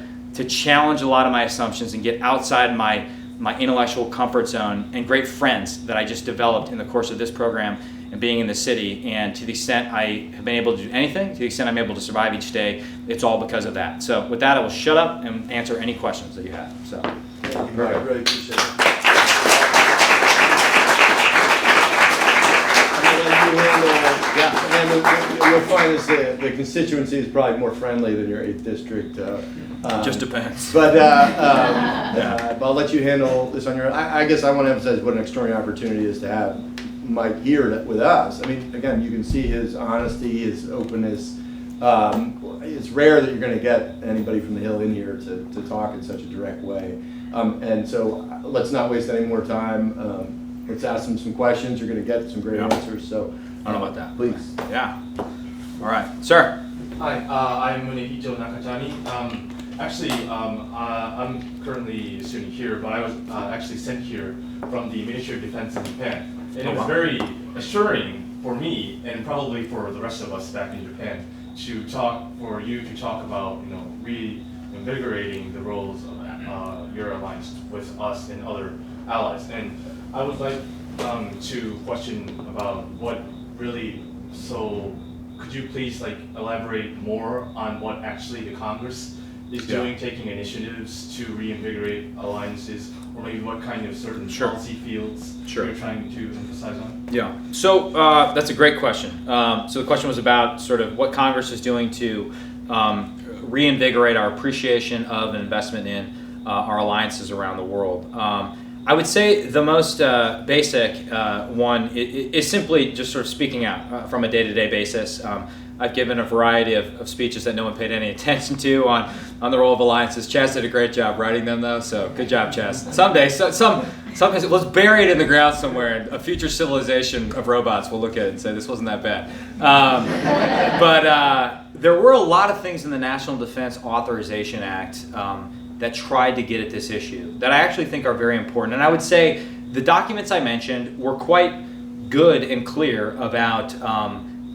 challenge a lot of my assumptions and get outside my intellectual comfort zone, and great friends that I just developed in the course of this program and being in the city. And to the extent I have been able to do anything, to the extent I'm able to survive each day, it's all because of that. So with that, I will shut up and answer any questions that you have. So, Thank you, Mike. I really appreciate it. And then you'll find this, the constituency is probably more friendly than your 8th district. just depends. But I'll let you handle this on your own. I guess I want to emphasize what an extraordinary opportunity it is to have Mike here with us. I mean, again, you can see his honesty, his openness. It's rare that you're going to get anybody from the Hill in here to talk in such a direct way. And so let's not waste any more time. Let's ask him some questions. You're going to get some great answers. So I don't know about that. Please. Yeah. All right, sir. Hi, I'm Muneicho Nakatani. I'm currently a student here, but I was actually sent here from the Ministry of Defense in Japan. And it was very assuring for me, and probably for the rest of us back in Japan, for you to talk about, reinvigorating the roles of your alliance with us and other allies. And I would like to question about what really, so could you please elaborate more on what actually the Congress is doing, taking initiatives to reinvigorate alliances, or maybe what kind of certain policy fields you're trying to emphasize on? Yeah, so that's a great question. So the question was about sort of what Congress is doing to reinvigorate our appreciation of and investment in our alliances around the world. I would say the most basic one is simply just sort of speaking out from a day-to-day basis. I've given a variety of speeches that no one paid any attention to on the role of alliances. Chaz did a great job writing them, though, so good job, Chaz. Someday, sometimes let's bury it in the ground somewhere, and a future civilization of robots will look at it and say, this wasn't that bad. But there were a lot of things in the National Defense Authorization Act that tried to get at this issue that I actually think are very important. And I would say the documents I mentioned were quite good and clear about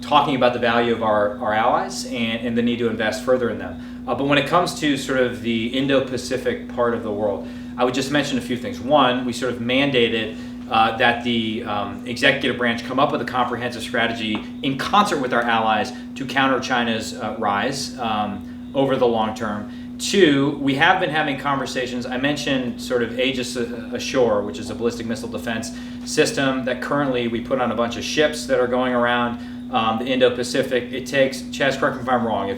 talking about the value of our allies and the need to invest further in them. But when it comes to sort of the Indo-Pacific part of the world, I would just mention a few things. One, we sort of mandated that the executive branch come up with a comprehensive strategy in concert with our allies to counter China's rise over the long term. Two, we have been having conversations. I mentioned sort of Aegis Ashore, which is a ballistic missile defense system that currently we put on a bunch of ships that are going around the Indo-Pacific. It takes, Chaz, correct me if I'm wrong,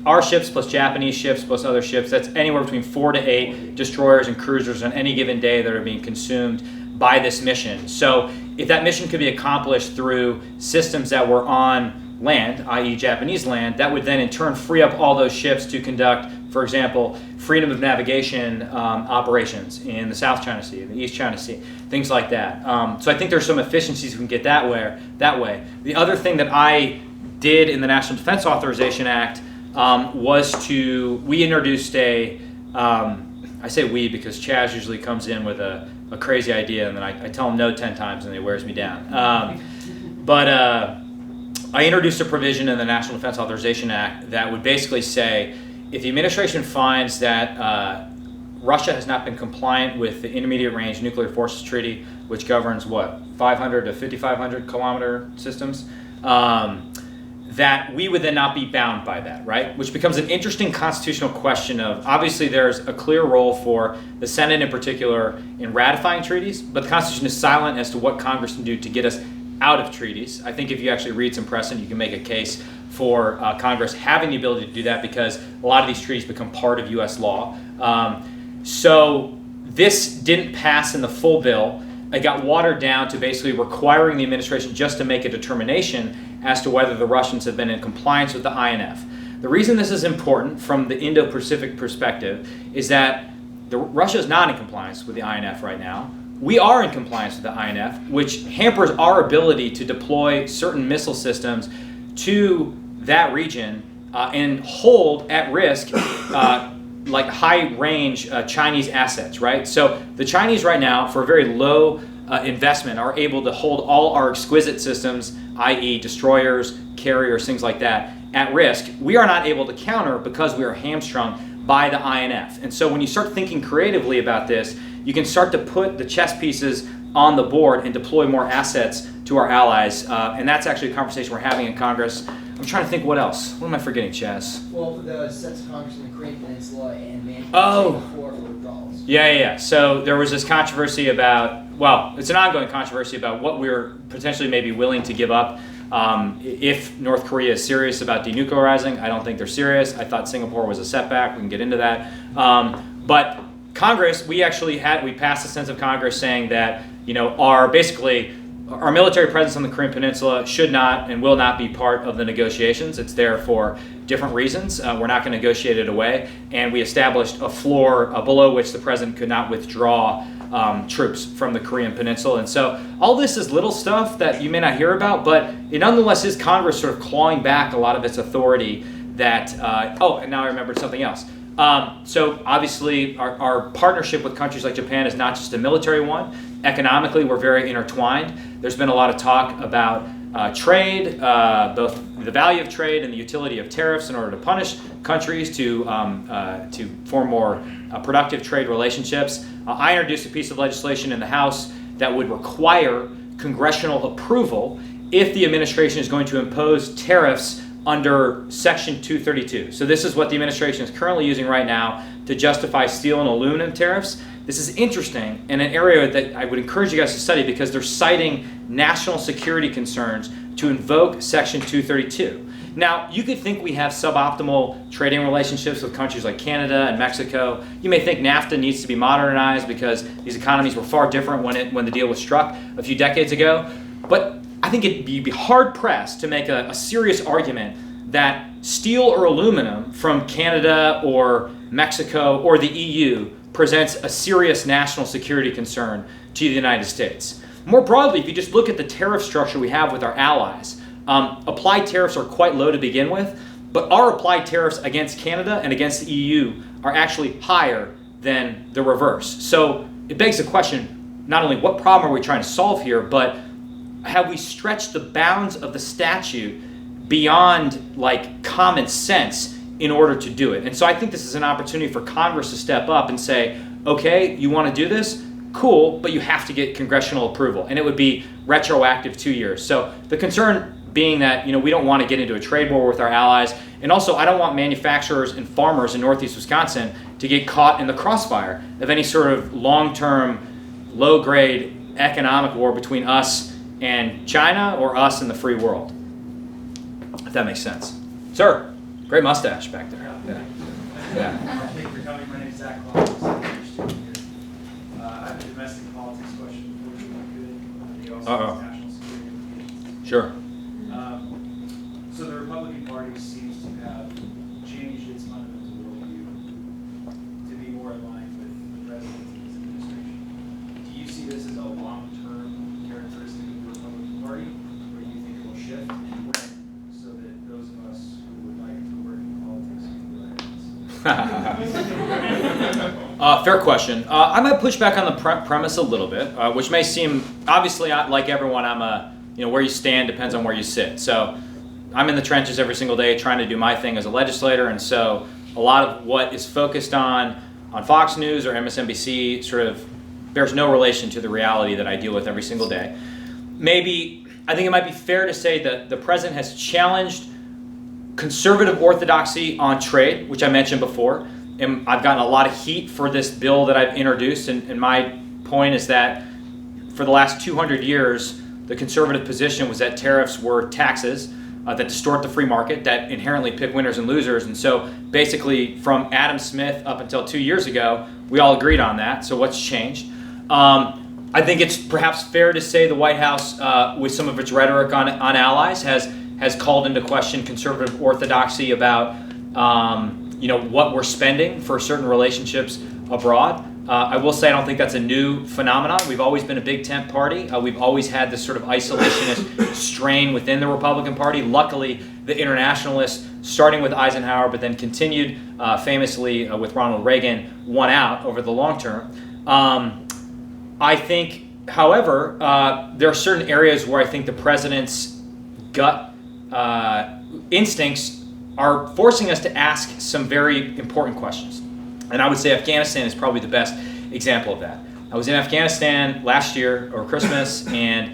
our ships plus Japanese ships plus other ships, that's anywhere between 4 to 8 destroyers and cruisers on any given day that are being consumed by this mission. So if that mission could be accomplished through systems that were on land, i.e. Japanese land, that would then in turn free up all those ships to conduct, for example, freedom of navigation operations in the South China Sea, in the East China Sea, things like that. So I think there's some efficiencies we can get that way. The other thing that I did in the National Defense Authorization Act was we introduced I say we because Chaz usually comes in with a crazy idea and then I tell him no 10 times and he wears me down. But I introduced a provision in the National Defense Authorization Act that would basically say if the administration finds that Russia has not been compliant with the Intermediate Range Nuclear Forces Treaty, which governs 500 to 5,500 kilometer systems, that we would then not be bound by that, right? Which becomes an interesting constitutional question of, obviously there's a clear role for the Senate in particular in ratifying treaties, but the Constitution is silent as to what Congress can do to get us out of treaties. I think if you actually read some precedent, you can make a case for Congress having the ability to do that because a lot of these treaties become part of U.S. law. So this didn't pass in the full bill. It got watered down to basically requiring the administration just to make a determination as to whether the Russians have been in compliance with the INF. The reason this is important from the Indo-Pacific perspective is that Russia is not in compliance with the INF right now. We are in compliance with the INF, which hampers our ability to deploy certain missile systems to that region and hold at risk like high-range Chinese assets, right? So the Chinese right now, for a very low investment, are able to hold all our exquisite systems i.e. destroyers, carriers, things like that, at risk, we are not able to counter because we are hamstrung by the INF. And so when you start thinking creatively about this, you can start to put the chess pieces on the board and deploy more assets to our allies. And that's actually a conversation we're having in Congress. I'm trying to think what else. What am I forgetting, Chaz? Well, the sets of Congress in the Korean Peninsula and Oh. for withdrawals. Yeah. So there was this controversy about, well, it's an ongoing controversy about what we're potentially maybe willing to give up if North Korea is serious about denuclearizing. I don't think they're serious. I thought Singapore was a setback. We can get into that. But Congress, we passed a sense of Congress saying that, our military presence on the Korean Peninsula should not and will not be part of the negotiations. It's there for different reasons. We're not going to negotiate it away. And we established a floor below which the president could not withdraw troops from the Korean Peninsula. And so all this is little stuff that you may not hear about, but it nonetheless is Congress sort of clawing back a lot of its authority that, and now I remembered something else. So obviously our partnership with countries like Japan is not just a military one. Economically, we're very intertwined. There's been a lot of talk about trade, both the value of trade and the utility of tariffs in order to punish countries to form more productive trade relationships. I introduced a piece of legislation in the House that would require congressional approval if the administration is going to impose tariffs under Section 232. So this is what the administration is currently using right now to justify steel and aluminum tariffs. This is interesting and an area that I would encourage you guys to study because they're citing national security concerns to invoke Section 232. Now, you could think we have suboptimal trading relationships with countries like Canada and Mexico. You may think NAFTA needs to be modernized because these economies were far different when the deal was struck a few decades ago. But I think you'd be hard-pressed to make a serious argument that steel or aluminum from Canada or Mexico or the EU presents a serious national security concern to the United States. More broadly, if you just look at the tariff structure we have with our allies, applied tariffs are quite low to begin with, but our applied tariffs against Canada and against the EU are actually higher than the reverse. So it begs the question, not only what problem are we trying to solve here, but have we stretched the bounds of the statute beyond common sense in order to do it? And so I think this is an opportunity for Congress to step up and say, okay, you want to do this? Cool, but you have to get congressional approval. And it would be retroactive 2 years. So the concern being that we don't want to get into a trade war with our allies. And also I don't want manufacturers and farmers in Northeast Wisconsin to get caught in the crossfire of any sort of long-term, low-grade economic war between us and China or us and the free world. If that makes sense. Sir, great mustache back there. Yeah. Thank you for coming. My name is Zach Collins. I have a domestic politics question for you, if I could. They also has national security implications. Sure. So the Republican Party seems to have changed its fundamental worldview to be more aligned with the president and his administration. Do you see this as a long-term characteristic of the Republican Party, or do you think it will shift, and when, so that those of us who would like to work in politics can go ahead? Fair question. I might push back on the premise a little bit, which may seem, obviously, like everyone, where you stand depends on where you sit. So I'm in the trenches every single day trying to do my thing as a legislator, and so a lot of what is focused on Fox News or MSNBC sort of bears no relation to the reality that I deal with every single day. I think it might be fair to say that the president has challenged conservative orthodoxy on trade, which I mentioned before. And I've gotten a lot of heat for this bill that I've introduced, and my point is that for the last 200 years, the conservative position was that tariffs were taxes that distort the free market, that inherently pick winners and losers. And so basically from Adam Smith up until 2 years ago, we all agreed on that. So what's changed? I think it's perhaps fair to say the White House, with some of its rhetoric on allies, has called into question conservative orthodoxy about what we're spending for certain relationships abroad. I will say I don't think that's a new phenomenon. We've always been a big tent party. We've always had this sort of isolationist strain within the Republican Party. Luckily, the internationalists, starting with Eisenhower, but then continued famously with Ronald Reagan, won out over the long term. I think, however, there are certain areas where I think the president's gut instincts are forcing us to ask some very important questions. And I would say Afghanistan is probably the best example of that. I was in Afghanistan last year over Christmas, and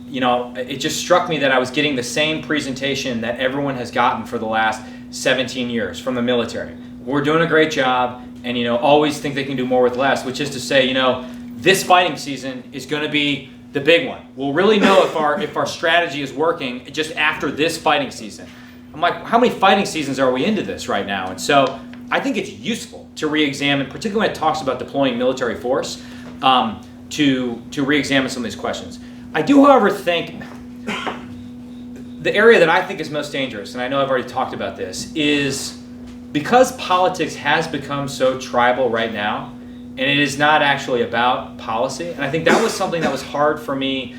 it just struck me that I was getting the same presentation that everyone has gotten for the last 17 years from the military. We're doing a great job, and always think they can do more with less, which is to say, this fighting season is going to be the big one. We'll really know if our strategy is working just after this fighting season. I'm like, how many fighting seasons are we into this right now? And so I think it's useful to re-examine, particularly when it talks about deploying military force, to re-examine some of these questions. I do, however, think the area that I think is most dangerous, and I know I've already talked about this, is because politics has become so tribal right now, and it is not actually about policy. And I think that was something that was hard for me.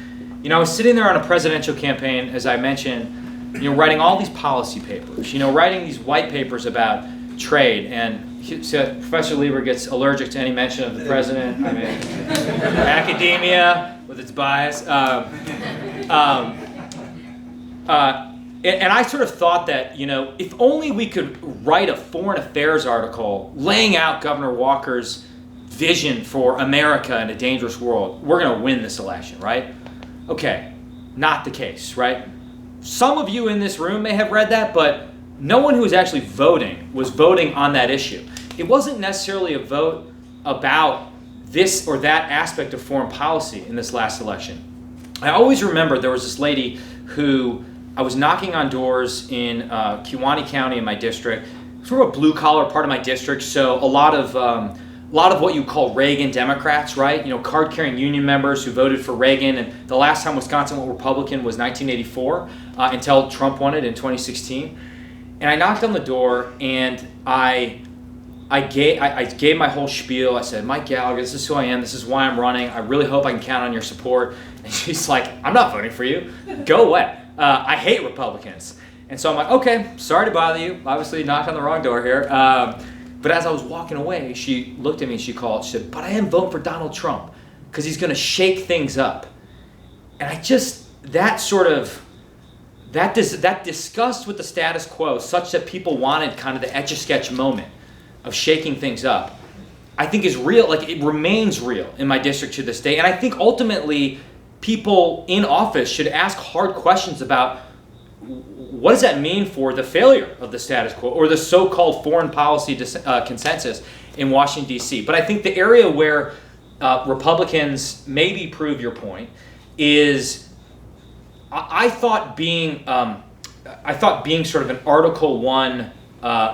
I was sitting there on a presidential campaign, as I mentioned, writing all these policy papers, writing these white papers about trade. And so Professor Lieber gets allergic to any mention of the president. I mean, academia with its bias. And I sort of thought that, if only we could write a foreign affairs article laying out Governor Walker's vision for America in a dangerous world, we're going to win this election, right? Okay, not the case, right? Some of you in this room may have read that, but no one who was actually voting was voting on that issue. It wasn't necessarily a vote about this or that aspect of foreign policy in this last election. I always remember there was this lady who I was knocking on doors in Kewaunee County in my district, sort of a blue-collar part of my district, so a lot of what you call Reagan Democrats, right? Card-carrying union members who voted for Reagan. And the last time Wisconsin went Republican was 1984 until Trump won it in 2016. And I knocked on the door, and I gave my whole spiel. I said, Mike Gallagher, this is who I am. This is why I'm running. I really hope I can count on your support. And she's like, I'm not voting for you. Go away. I hate Republicans. And so I'm like, okay, sorry to bother you. Obviously, knocked on the wrong door here. But as I was walking away, she looked at me and she said, but I am voting for Donald Trump because he's going to shake things up. And that disgust with the status quo, such that people wanted kind of the Etch-a-Sketch moment of shaking things up, I think is real. Like, it remains real in my district to this day. And I think ultimately people in office should ask hard questions about what does that mean for the failure of the status quo or the so-called foreign policy consensus in Washington, D.C. But I think the area where Republicans maybe prove your point is I thought being sort of an Article 1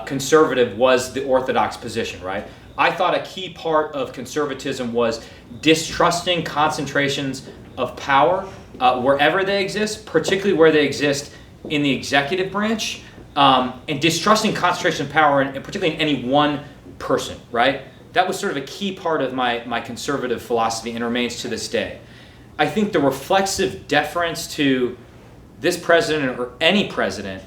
conservative was the orthodox position, right? I thought a key part of conservatism was distrusting concentrations of power wherever they exist, particularly where they exist in the executive branch, and distrusting concentration of power, and particularly in any one person, right? That was sort of a key part of my conservative philosophy and remains to this day. I think the reflexive deference to this president or any president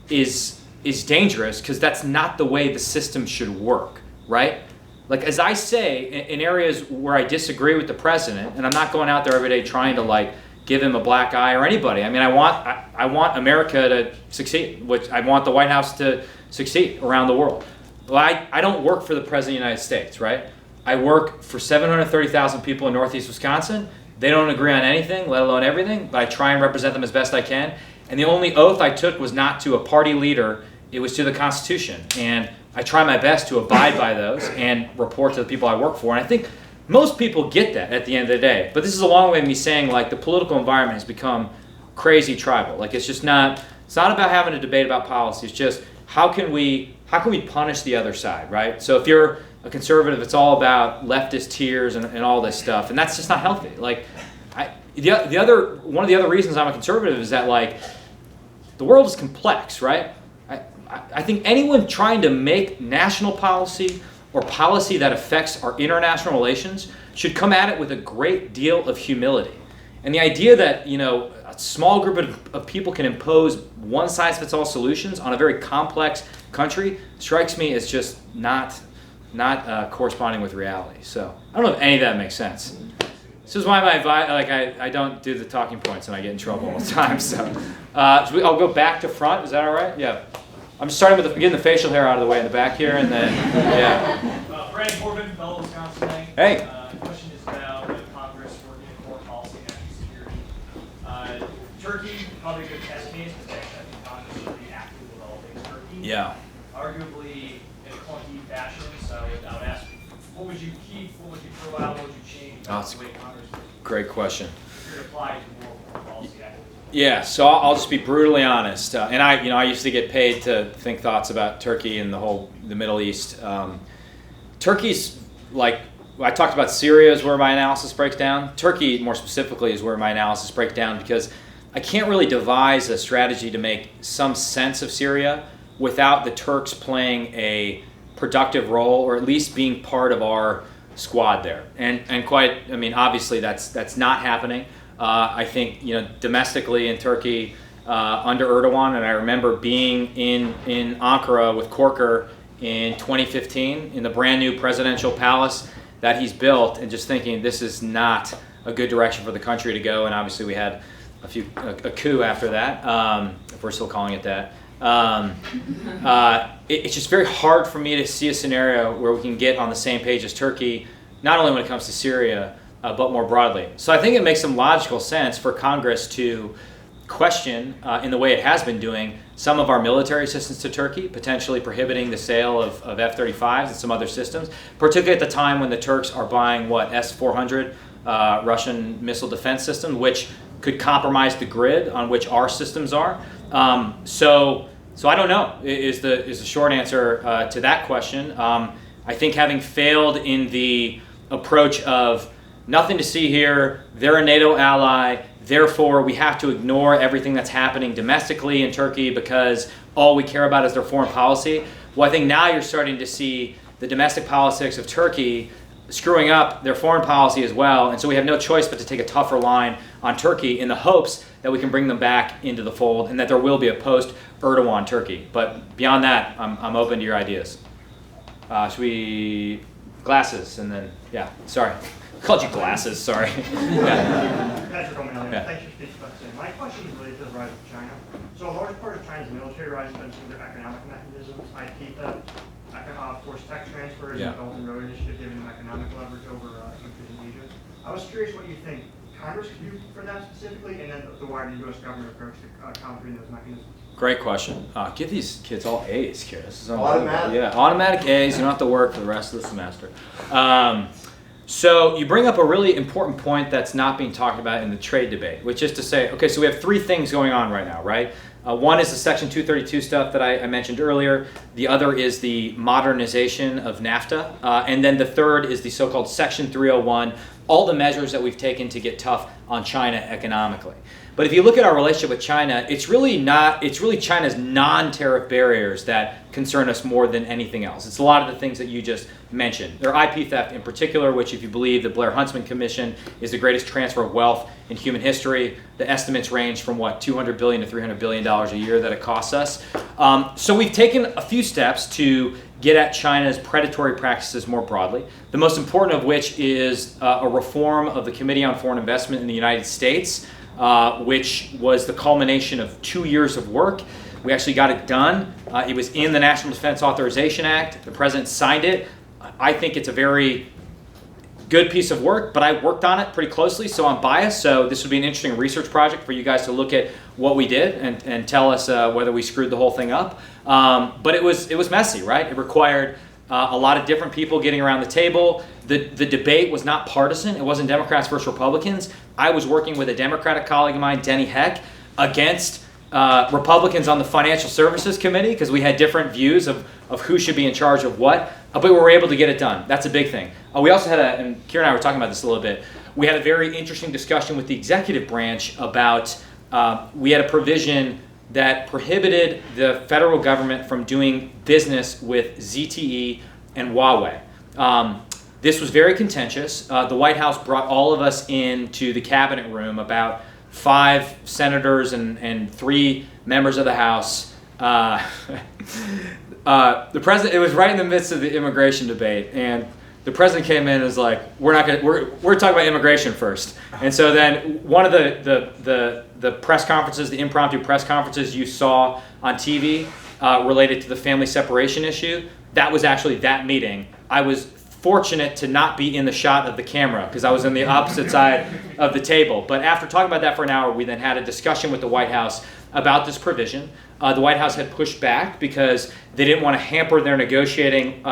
is dangerous because that's not the way the system should work, right? Like, as I say, in areas where I disagree with the president, and I'm not going out there every day trying to give him a black eye or anybody. I mean, I want America to succeed, which I want the White House to succeed around the world. Well, I don't work for the President of the United States, right? I work for 730,000 people in Northeast Wisconsin. They don't agree on anything, let alone everything, but I try and represent them as best I can. And the only oath I took was not to a party leader, it was to the Constitution. And I try my best to abide by those and report to the people I work for. And I think most people get that at the end of the day. But this is a long way of me saying, the political environment has become crazy tribal. It's not about having a debate about policy. It's just how can we punish the other side, right? So if you're a conservative, it's all about leftist tears and all this stuff, and that's just not healthy. One of the other reasons I'm a conservative is that the world is complex, right? I think anyone trying to make national policy or policy that affects our international relations should come at it with a great deal of humility. And the idea that a small group of people can impose one-size-fits-all solutions on a very complex country strikes me as just not corresponding with reality. So I don't know if any of that makes sense. This is why my advice, like I don't do the talking points and I get in trouble all the time. So, I'll go back to front. Is that all right? Yeah. I'm starting with getting the facial hair out of the way in the back here, and then yeah. Brandon Corbin, fellow Wisconsin. Hey. The question is about Congress working in foreign policy and national security. Turkey, probably a good test case, because I think Congress should be actively developing Turkey. Yeah. Arguably in a clunky fashion. So I would ask, what would you keep? What would you throw out? What would you change about the way Congress works? Great question. If you're applied to more foreign policy activism. Yeah, so I'll just be brutally honest, and I used to get paid to think thoughts about Turkey and the Middle East. Turkey's like I talked about. Syria is where my analysis breaks down. Turkey, more specifically, is where my analysis breaks down because I can't really devise a strategy to make some sense of Syria without the Turks playing a productive role, or at least being part of our squad there. And quite, I mean, obviously that's not happening. I think, domestically in Turkey under Erdogan, and I remember being in Ankara with Korker in 2015 in the brand new presidential palace that he's built, and just thinking this is not a good direction for the country to go. And obviously we had a coup after that, if we're still calling it that. It's just very hard for me to see a scenario where we can get on the same page as Turkey, not only when it comes to Syria, but more broadly. So I think it makes some logical sense for Congress to question, in the way it has been doing, some of our military assistance to Turkey, potentially prohibiting the sale of F-35s and some other systems, particularly at the time when the Turks are buying, S-400 Russian missile defense system, which could compromise the grid on which our systems are. So I don't know, is the short answer to that question. I think having failed in the approach of nothing to see here, they're a NATO ally, therefore we have to ignore everything that's happening domestically in Turkey because all we care about is their foreign policy. Well, I think now you're starting to see the domestic politics of Turkey screwing up their foreign policy as well, and so we have no choice but to take a tougher line on Turkey in the hopes that we can bring them back into the fold and that there will be a post-Erdogan Turkey. But beyond that, I'm open to your ideas. Should we... Glasses, and then, yeah, sorry. I called you glasses, sorry. Yeah. Patrick O'Malley, Yeah. thanks for speaking about this. My question is related to the rise of China. So a large part of China's military rise has been through their economic mechanisms, IP theft, forced tech transfers, Yeah. and Belt and Road Initiative giving them economic leverage over countries in Asia. I was curious what you think Congress could do for that specifically, and then the wider U.S. government approach to countering those mechanisms. Great question. Give these kids all A's, kids. Automatic? Yeah, automatic A's. You don't have to work for the rest of the semester. So you bring up a really important point that's not being talked about in the trade debate, which is to say, okay, so we have three things going on right now, right? One is the Section 232 stuff that I mentioned earlier. The other is the modernization of NAFTA. And then the third is the so-called Section 301, all the measures that we've taken to get tough on China economically. But if you look at our relationship with China, it's really China's non-tariff barriers that concern us more than anything else. It's a lot of the things that you just mentioned. Their IP theft in particular, which if you believe the Blair-Huntsman Commission is the greatest transfer of wealth in human history, the estimates range from $200 billion to $300 billion a year that it costs us. So we've taken a few steps to get at China's predatory practices more broadly, the most important of which is a reform of the Committee on Foreign Investment in the United States, which was the culmination of 2 years of work. We actually got it done. It was in the National Defense Authorization Act. The president signed it. I think it's a very good piece of work, but I worked on it pretty closely, so I'm biased. So this would be an interesting research project for you guys to look at what we did and tell us whether we screwed the whole thing up. But it was messy, right? It required a lot of different people getting around the table. The debate was not partisan. It wasn't Democrats versus Republicans. I was working with a Democratic colleague of mine, Denny Heck, against Republicans on the Financial Services Committee because we had different views of who should be in charge of what, but we were able to get it done. That's a big thing. We also had and Kira and I were talking about this a little bit, we had a very interesting discussion with the executive branch about, we had a provision that prohibited the federal government from doing business with ZTE and Huawei. This was very contentious. The White House brought all of us into the cabinet room, about 5 senators and 3 members of the House. The president, it was right in the midst of the immigration debate, and the president came in and was like, we're talking about immigration first. And so then one of the press conferences, the impromptu press conferences you saw on TV related to the family separation issue, that was actually that meeting. I was fortunate to not be in the shot of the camera because I was on the opposite side of the table. But after talking about that for an hour, we then had a discussion with the White House about this provision. The White House had pushed back because they didn't want to hamper their negotiating,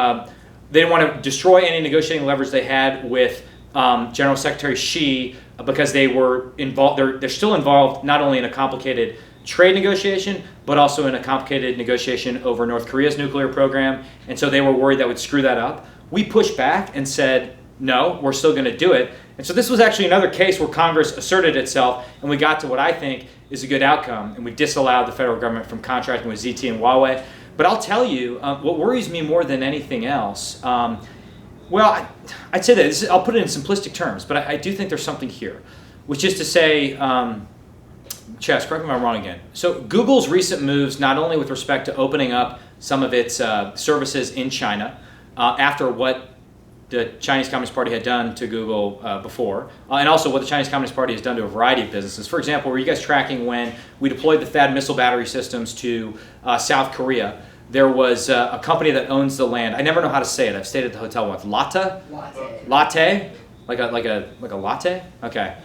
they didn't want to destroy any negotiating leverage they had with General Secretary Xi because they were involved, they're still involved not only in a complicated trade negotiation, but also in a complicated negotiation over North Korea's nuclear program. And so they were worried that would screw that up. We pushed back and said, no, we're still going to do it. And so this was actually another case where Congress asserted itself, and we got to what I think is a good outcome, and we disallowed the federal government from contracting with ZT and Huawei. But I'll tell you, what worries me more than anything else, well, I'd say that, I'll put it in simplistic terms, but I do think there's something here, which is to say, Chess, correct me if I'm wrong again. So Google's recent moves, not only with respect to opening up some of its services in China, after what the Chinese Communist Party had done to Google before, and also what the Chinese Communist Party has done to a variety of businesses. For example, were you guys tracking when we deployed the THAAD missile battery systems to South Korea? There was a company that owns the land. I never know how to say it. I've stayed at the hotel once. Latte? Latte? Like a latte? Okay.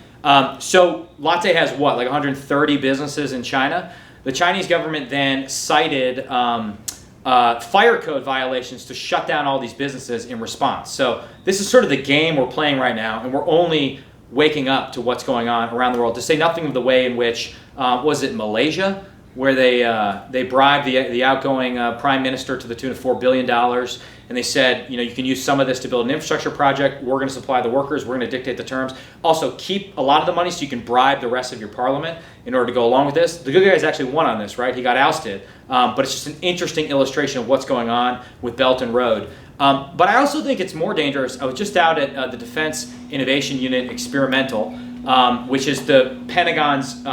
So Latte has what, like 130 businesses in China? The Chinese government then cited fire code violations to shut down all these businesses in response. So this is sort of the game we're playing right now, and we're only waking up to what's going on around the world, to say nothing of the way in which, was it Malaysia, where they bribed the outgoing prime minister to the tune of $4 billion, and they said, you can use some of this to build an infrastructure project, we're going to supply the workers, we're going to dictate the terms. Also, keep a lot of the money so you can bribe the rest of your parliament in order to go along with this. The good guys actually won on this, right? He got ousted, but it's just an interesting illustration of what's going on with Belt and Road. But I also think it's more dangerous. I was just out at the Defense Innovation Unit Experimental, which is the Pentagon's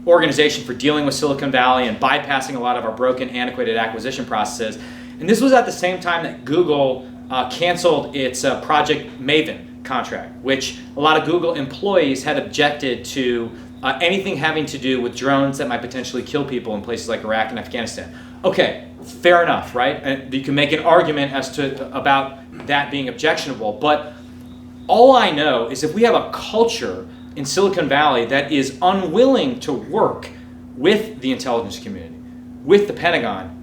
organization for dealing with Silicon Valley and bypassing a lot of our broken, antiquated acquisition processes. And this was at the same time that Google canceled its Project Maven contract, which a lot of Google employees had objected to anything having to do with drones that might potentially kill people in places like Iraq and Afghanistan. Okay, fair enough, right? And you can make an argument as to about that being objectionable, but all I know is if we have a culture in Silicon Valley that is unwilling to work with the intelligence community, with the Pentagon,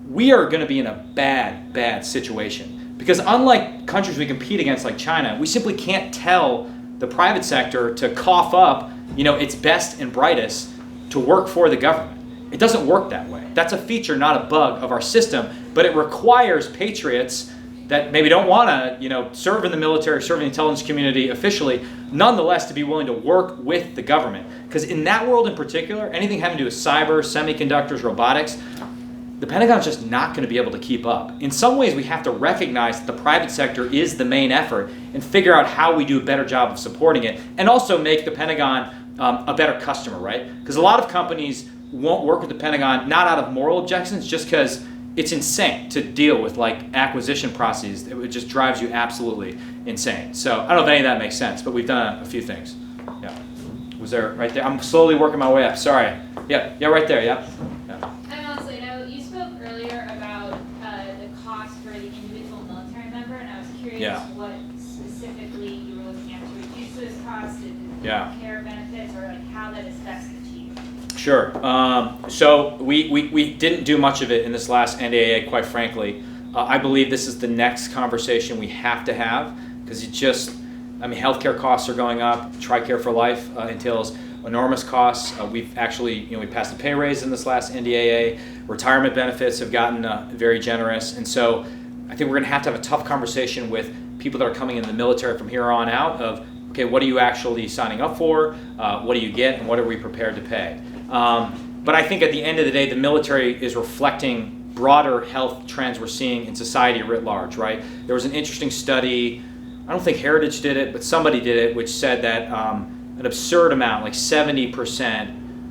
we are going to be in a bad situation. Because unlike countries we compete against like China, we simply can't tell the private sector to cough up, its best and brightest to work for the government. It doesn't work that way. That's a feature, not a bug of our system, but it requires patriots that maybe don't want to, serve in the military, serve in the intelligence community officially, nonetheless to be willing to work with the government. Because in that world in particular, anything having to do with cyber, semiconductors, robotics, the Pentagon's just not going to be able to keep up. In some ways, we have to recognize that the private sector is the main effort and figure out how we do a better job of supporting it, and also make the Pentagon a better customer, right? Because a lot of companies won't work with the Pentagon, not out of moral objections, just because it's insane to deal with acquisition processes. It just drives you absolutely insane. So I don't know if any of that makes sense, but we've done a few things. Yeah. Was there right there? I'm slowly working my way up. Sorry. Yeah, right there. Yeah. And also, you spoke earlier about the cost for the individual military member, and I was curious what specifically you were looking at to reduce those costs and care benefits, or how that is best achieved. Sure. So we didn't do much of it in this last NDAA, quite frankly. I believe this is the next conversation we have to have, because healthcare costs are going up. TRICARE for Life entails enormous costs. We've actually, we passed a pay raise in this last NDAA. Retirement benefits have gotten very generous. And so I think we're going to have a tough conversation with people that are coming in the military from here on out of, okay, what are you actually signing up for? What do you get? And what are we prepared to pay? But I think at the end of the day, the military is reflecting broader health trends we're seeing in society writ large, right? There was an interesting study, I don't think Heritage did it, but somebody did it, which said that an absurd amount, like 70%,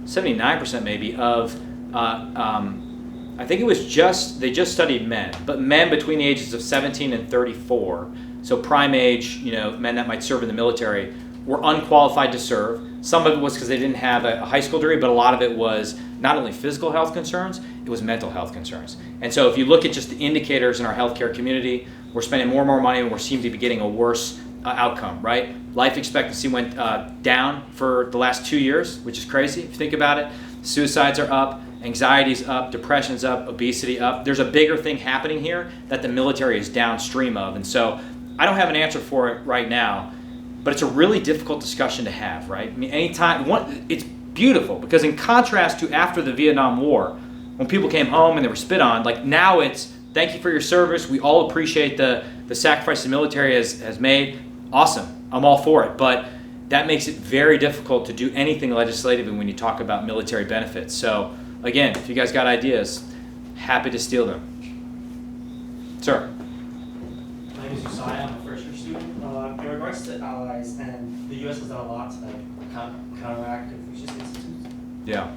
79% maybe, of, I think it was they just studied men, but men between the ages of 17 and 34 so prime age, men that might serve in the military, were unqualified to serve. Some of it was because they didn't have a high school degree, but a lot of it was not only physical health concerns, it was mental health concerns. And so if you look at just the indicators in our healthcare community, we're spending more and more money and we seem to be getting a worse outcome, right? Life expectancy went down for the last 2 years, which is crazy if you think about it. Suicides are up, anxiety's up, depression's up, obesity up. There's a bigger thing happening here that the military is downstream of. And so I don't have an answer for it right now, but it's a really difficult discussion to have, right? I mean, it's beautiful because in contrast to after the Vietnam War, when people came home and they were spit on, like now it's thank you for your service. We all appreciate the sacrifice the military has made. Awesome, I'm all for it. But that makes it very difficult to do anything legislatively when you talk about military benefits. So again, if you guys got ideas, happy to steal them. Sir. My name is Usai. I'm a first-year student. In regards to allies, and the U.S. has done a lot to counteract Confucius Institutes. Yeah.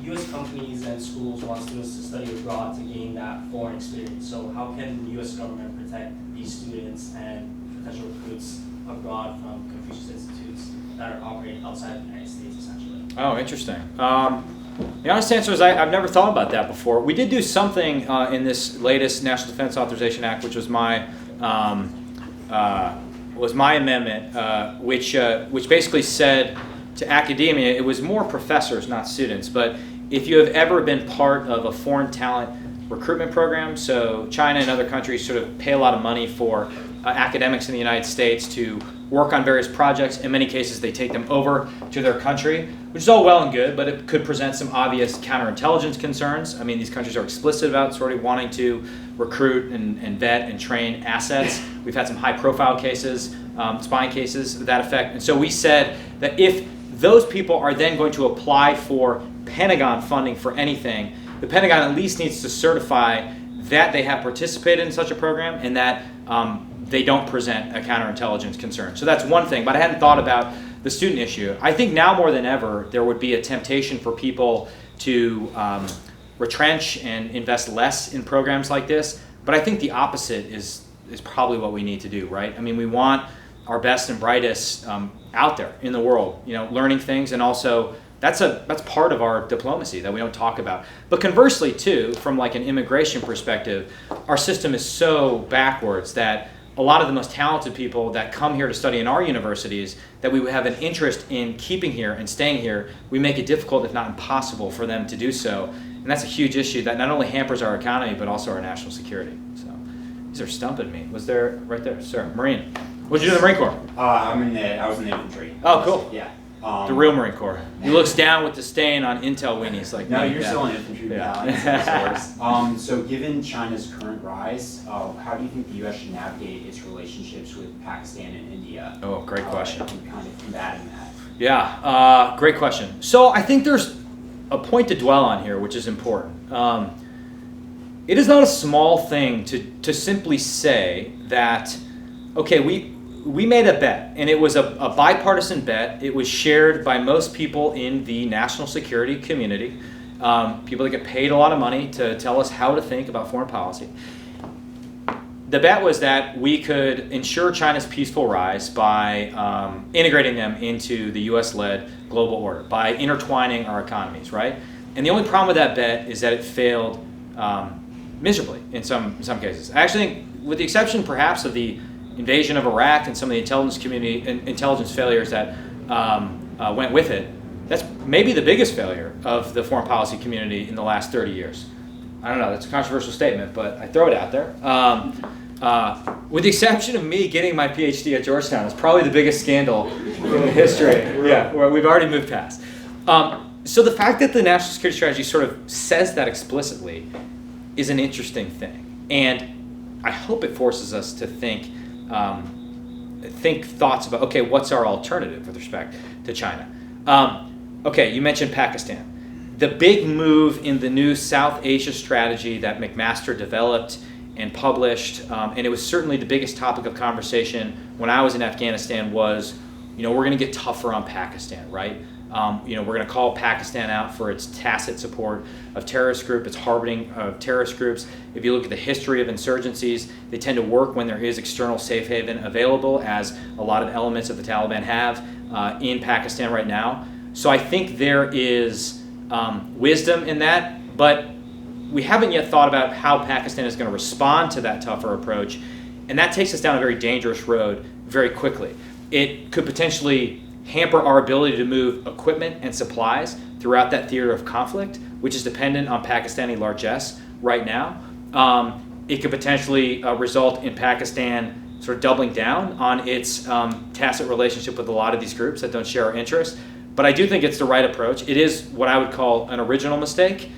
U.S. companies and schools want students to study abroad to gain that foreign experience. So how can the U.S. government protect these students and potential recruits abroad from Confucius Institutes that are operating outside the United States, essentially? Oh, interesting. The honest answer is I've never thought about that before. We did do something in this latest National Defense Authorization Act, which was my amendment, which basically said to academia, it was more professors, not students, but if you have ever been part of a foreign talent recruitment program, so China and other countries sort of pay a lot of money for academics in the United States to work on various projects. In many cases, they take them over to their country, which is all well and good, but it could present some obvious counterintelligence concerns. I mean, these countries are explicit about sort of wanting to recruit and vet and train assets. We've had some high-profile cases, spying cases of that effect. And so we said that if those people are then going to apply for Pentagon funding for anything, the Pentagon at least needs to certify that they have participated in such a program and that they don't present a counterintelligence concern. So that's one thing, but I hadn't thought about the student issue. I think now more than ever, there would be a temptation for people to retrench and invest less in programs like this, but I think the opposite is probably what we need to do, right? I mean, we want our best and brightest out there in the world, learning things, and also that's part of our diplomacy that we don't talk about. But conversely, too, from like an immigration perspective, our system is so backwards that a lot of the most talented people that come here to study in our universities that we have an interest in keeping here and staying here, we make it difficult, if not impossible, for them to do so. And that's a huge issue that not only hampers our economy, but also our national security. So these are stumping me. Was there, right there, sir, Marine. What did you do in the Marine Corps? I was in the infantry. Oh, cool. Yeah. The real Marine Corps. He looks down with disdain on intel weenies like No, me. you're still in infantry battalions. So given China's current rise, how do you think the U.S. should navigate its relationships with Pakistan and India? Oh, great question. And kind of combating that. Yeah, great question. So I think there's a point to dwell on here, which is important. It is not a small thing to simply say that, okay, we made a bet, and it was a bipartisan bet. It was shared by most people in the national security community, people that get paid a lot of money to tell us how to think about foreign policy. The bet was that we could ensure China's peaceful rise by integrating them into the US-led global order, by intertwining our economies, right? And the only problem with that bet is that it failed miserably in some cases. I actually think, with the exception perhaps of the invasion of Iraq and some of the intelligence failures that went with it, that's maybe the biggest failure of the foreign policy community in the last 30 years. I don't know, that's a controversial statement, but I throw it out there. With the exception of me getting my PhD at Georgetown, it's probably the biggest scandal in history. Yeah, where we've already moved past. So the fact that the national security strategy sort of says that explicitly is an interesting thing. And I hope it forces us to think thoughts about, okay, what's our alternative with respect to China? Okay, you mentioned Pakistan. The big move in the new South Asia strategy that McMaster developed and published, and it was certainly the biggest topic of conversation when I was in Afghanistan, was, we're going to get tougher on Pakistan, right? We're going to call Pakistan out for its tacit support of terrorist group, its harboring of terrorist groups. If you look at the history of insurgencies, they tend to work when there is external safe haven available, as a lot of elements of the Taliban have in Pakistan right now. So I think there is wisdom in that, but we haven't yet thought about how Pakistan is going to respond to that tougher approach, and that takes us down a very dangerous road very quickly. It could potentially hamper our ability to move equipment and supplies throughout that theater of conflict, which is dependent on Pakistani largesse right now. It could potentially result in Pakistan sort of doubling down on its tacit relationship with a lot of these groups that don't share our interests. But I do think it's the right approach. It is what I would call an original mistake,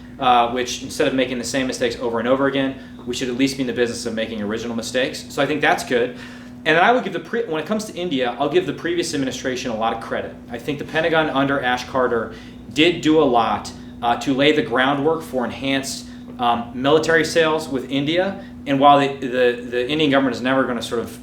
which instead of making the same mistakes over and over again, we should at least be in the business of making original mistakes. So I think that's good. And then I would give when it comes to India, I'll give the previous administration a lot of credit. I think the Pentagon under Ash Carter did do a lot to lay the groundwork for enhanced military sales with India. And while the Indian government is never going to sort of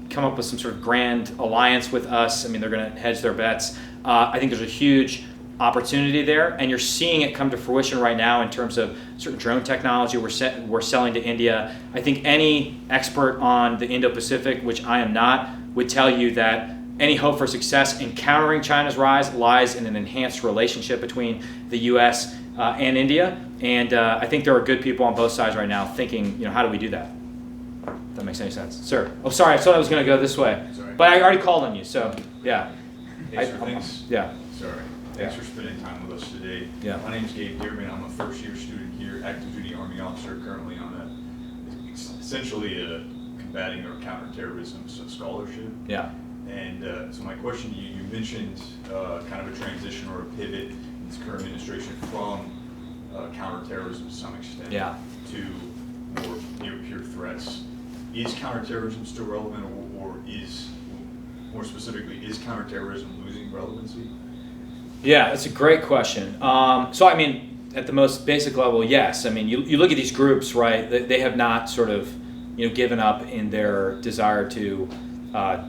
come up with some sort of grand alliance with us, I mean, they're going to hedge their bets. I think there's a huge opportunity there, and you're seeing it come to fruition right now in terms of certain drone technology we're selling to India. I think any expert on the Indo-Pacific, which I am not, would tell you that any hope for success in countering China's rise lies in an enhanced relationship between the U.S. And India. And I think there are good people on both sides right now thinking, how do we do that? If that makes any sense. Sir. Oh, sorry, I thought I was going to go this way. Sorry. But I already called on you, so yeah. Hey, sir, thanks. Yeah. Sorry. Thanks for spending time with us today. Yeah. My name is Gabe Dearman. I'm a first-year student here, active duty Army officer, currently on essentially a combating or counterterrorism scholarship. Yeah. And so my question to you, you mentioned kind of a transition or a pivot in this current administration from counterterrorism to some extent to more near-peer threats. Is counterterrorism still relevant, or is, more specifically, is counterterrorism losing relevancy? Yeah, that's a great question. So, I mean, at the most basic level, yes. I mean, you look at these groups, right? They have not sort of, given up in their desire to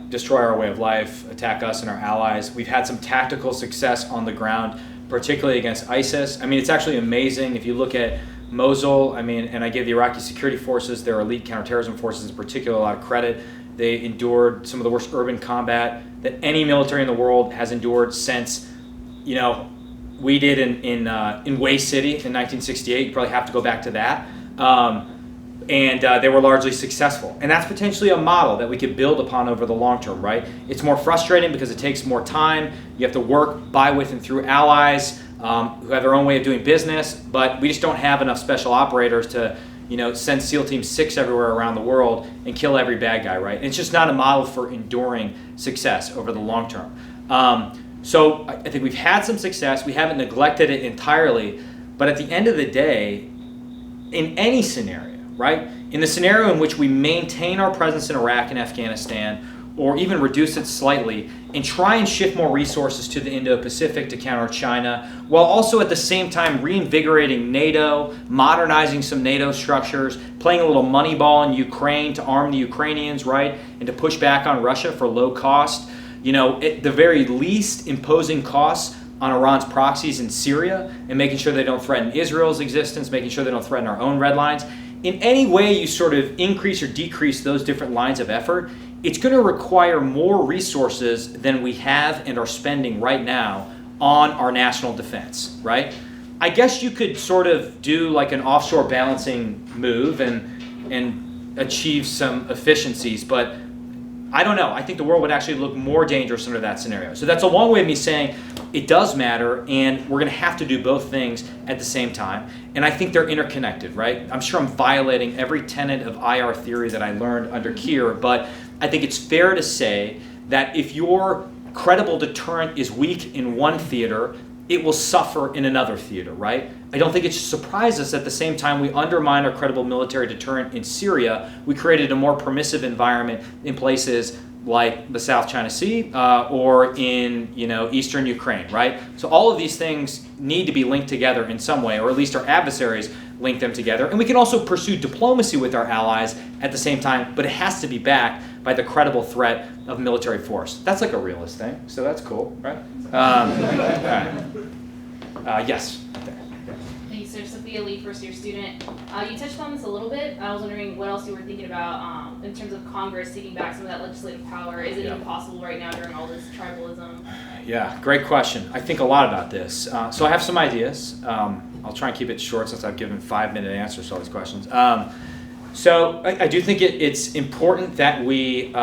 destroy our way of life, attack us and our allies. We've had some tactical success on the ground, particularly against ISIS. I mean, it's actually amazing if you look at Mosul. I mean, and I give the Iraqi security forces, their elite counterterrorism forces in particular, a lot of credit. They endured some of the worst urban combat that any military in the world has endured since, we did in Way City in 1968. You probably have to go back to that. And they were largely successful. And that's potentially a model that we could build upon over the long term, right? It's more frustrating because it takes more time. You have to work by, with, and through allies who have their own way of doing business, but we just don't have enough special operators to send SEAL Team 6 everywhere around the world and kill every bad guy, right? And it's just not a model for enduring success over the long term. So I think we've had some success. We haven't neglected it entirely. But at the end of the day, in any scenario, right? In the scenario in which we maintain our presence in Iraq and Afghanistan, or even reduce it slightly, and try and shift more resources to the Indo-Pacific to counter China, while also at the same time reinvigorating NATO, modernizing some NATO structures, playing a little money ball in Ukraine to arm the Ukrainians, right? And to push back on Russia for low cost. At the very least, imposing costs on Iran's proxies in Syria and making sure they don't threaten Israel's existence, making sure they don't threaten our own red lines. In any way you sort of increase or decrease those different lines of effort, it's going to require more resources than we have and are spending right now on our national defense, right? I guess you could sort of do like an offshore balancing move and achieve some efficiencies, but I don't know. I think the world would actually look more dangerous under that scenario. So that's a long way of me saying it does matter, and we're going to have to do both things at the same time. And I think they're interconnected, right? I'm sure I'm violating every tenet of IR theory that I learned under Keir, but I think it's fair to say that if your credible deterrent is weak in one theater, it will suffer in another theater, right? I don't think it should surprise us at the same time we undermine our credible military deterrent in Syria, we created a more permissive environment in places like the South China Sea or in eastern Ukraine, right? So all of these things need to be linked together in some way, or at least our adversaries link them together. And we can also pursue diplomacy with our allies at the same time, but it has to be backed by the credible threat of military force. That's like a realist thing, so that's cool, right? All right. Yes. Thanks, sir. Sophia Lee, first-year student. You touched on this a little bit. I was wondering what else you were thinking about in terms of Congress taking back some of that legislative power. Is it even possible right now during all this tribalism? Yeah, great question. I think a lot about this. So I have some ideas. I'll try and keep it short since I've given 5-minute answers to all these questions. So I do think it's important that we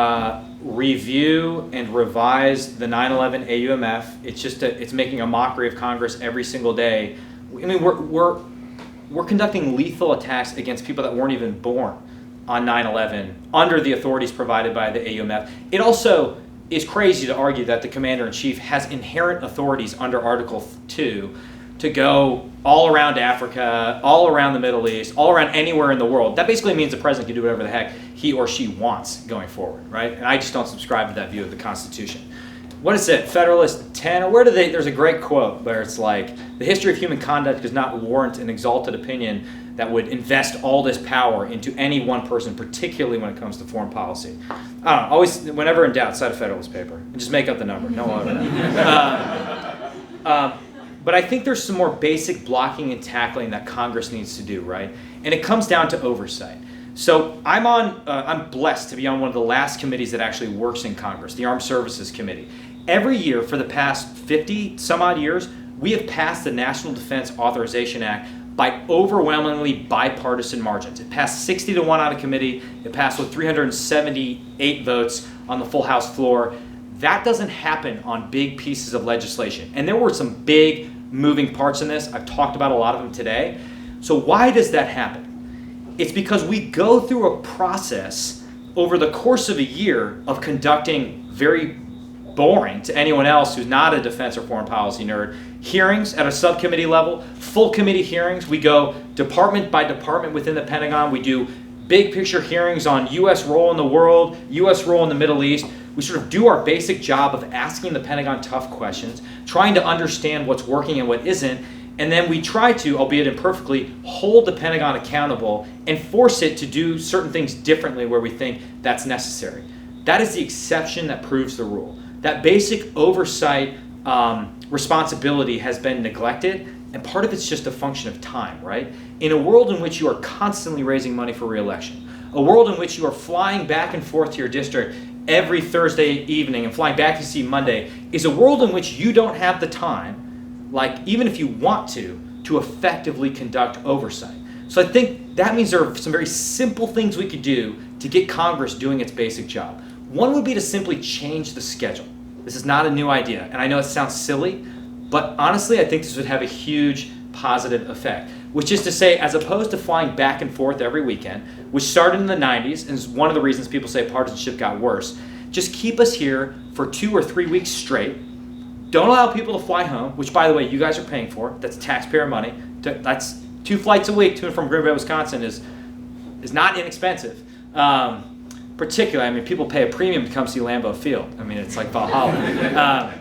review and revise the 9/11 AUMF. It's making a mockery of Congress every single day. I mean, we're conducting lethal attacks against people that weren't even born on 9/11 under the authorities provided by the AUMF. It also is crazy to argue that the Commander-in-Chief has inherent authorities under Article 2 to go all around Africa, all around the Middle East, all around anywhere in the world. That basically means the president can do whatever the heck he or she wants going forward, right? And I just don't subscribe to that view of the Constitution. What is it, Federalist 10, or there's a great quote where it's like, the history of human conduct does not warrant an exalted opinion that would invest all this power into any one person, particularly when it comes to foreign policy. I don't know, always, whenever in doubt, cite a Federalist paper, and just make up the number, no one will ever know. But I think there's some more basic blocking and tackling that Congress needs to do, right? And it comes down to oversight. So I'm blessed to be on one of the last committees that actually works in Congress, the Armed Services Committee. Every year for the past 50 some odd years, we have passed the National Defense Authorization Act by overwhelmingly bipartisan margins. It passed 60-1 out of committee. It passed with 378 votes on the full House floor. That doesn't happen on big pieces of legislation. And there were some big moving parts in this. I've talked about a lot of them today. So why does that happen? It's because we go through a process over the course of a year of conducting very boring to anyone else who's not a defense or foreign policy nerd, hearings at a subcommittee level, full committee hearings. We go department by department within the Pentagon. We do big picture hearings on U.S. role in the world, U.S. role in the Middle East. We sort of do our basic job of asking the Pentagon tough questions, trying to understand what's working and what isn't, and then we try to, albeit imperfectly, hold the Pentagon accountable and force it to do certain things differently where we think that's necessary. That is the exception that proves the rule. That basic oversight responsibility has been neglected, and part of it's just a function of time, right? In a world in which you are constantly raising money for re-election, a world in which you are flying back and forth to your district every Thursday evening and flying back to see Monday, is a world in which you don't have the time, like even if you want to effectively conduct oversight. So I think that means there are some very simple things we could do to get Congress doing its basic job. One would be to simply change the schedule. This is not a new idea, and I know it sounds silly, but honestly, I think this would have a huge positive effect, which is to say, as opposed to flying back and forth every weekend, which started in the 90s, and is one of the reasons people say partisanship got worse, just keep us here for 2 or 3 weeks straight. Don't allow people to fly home, which, by the way, you guys are paying for. That's taxpayer money. That's 2 flights a week to and from Green Bay, Wisconsin is not inexpensive. Particularly, I mean, people pay a premium to come see Lambeau Field. I mean, it's like Valhalla.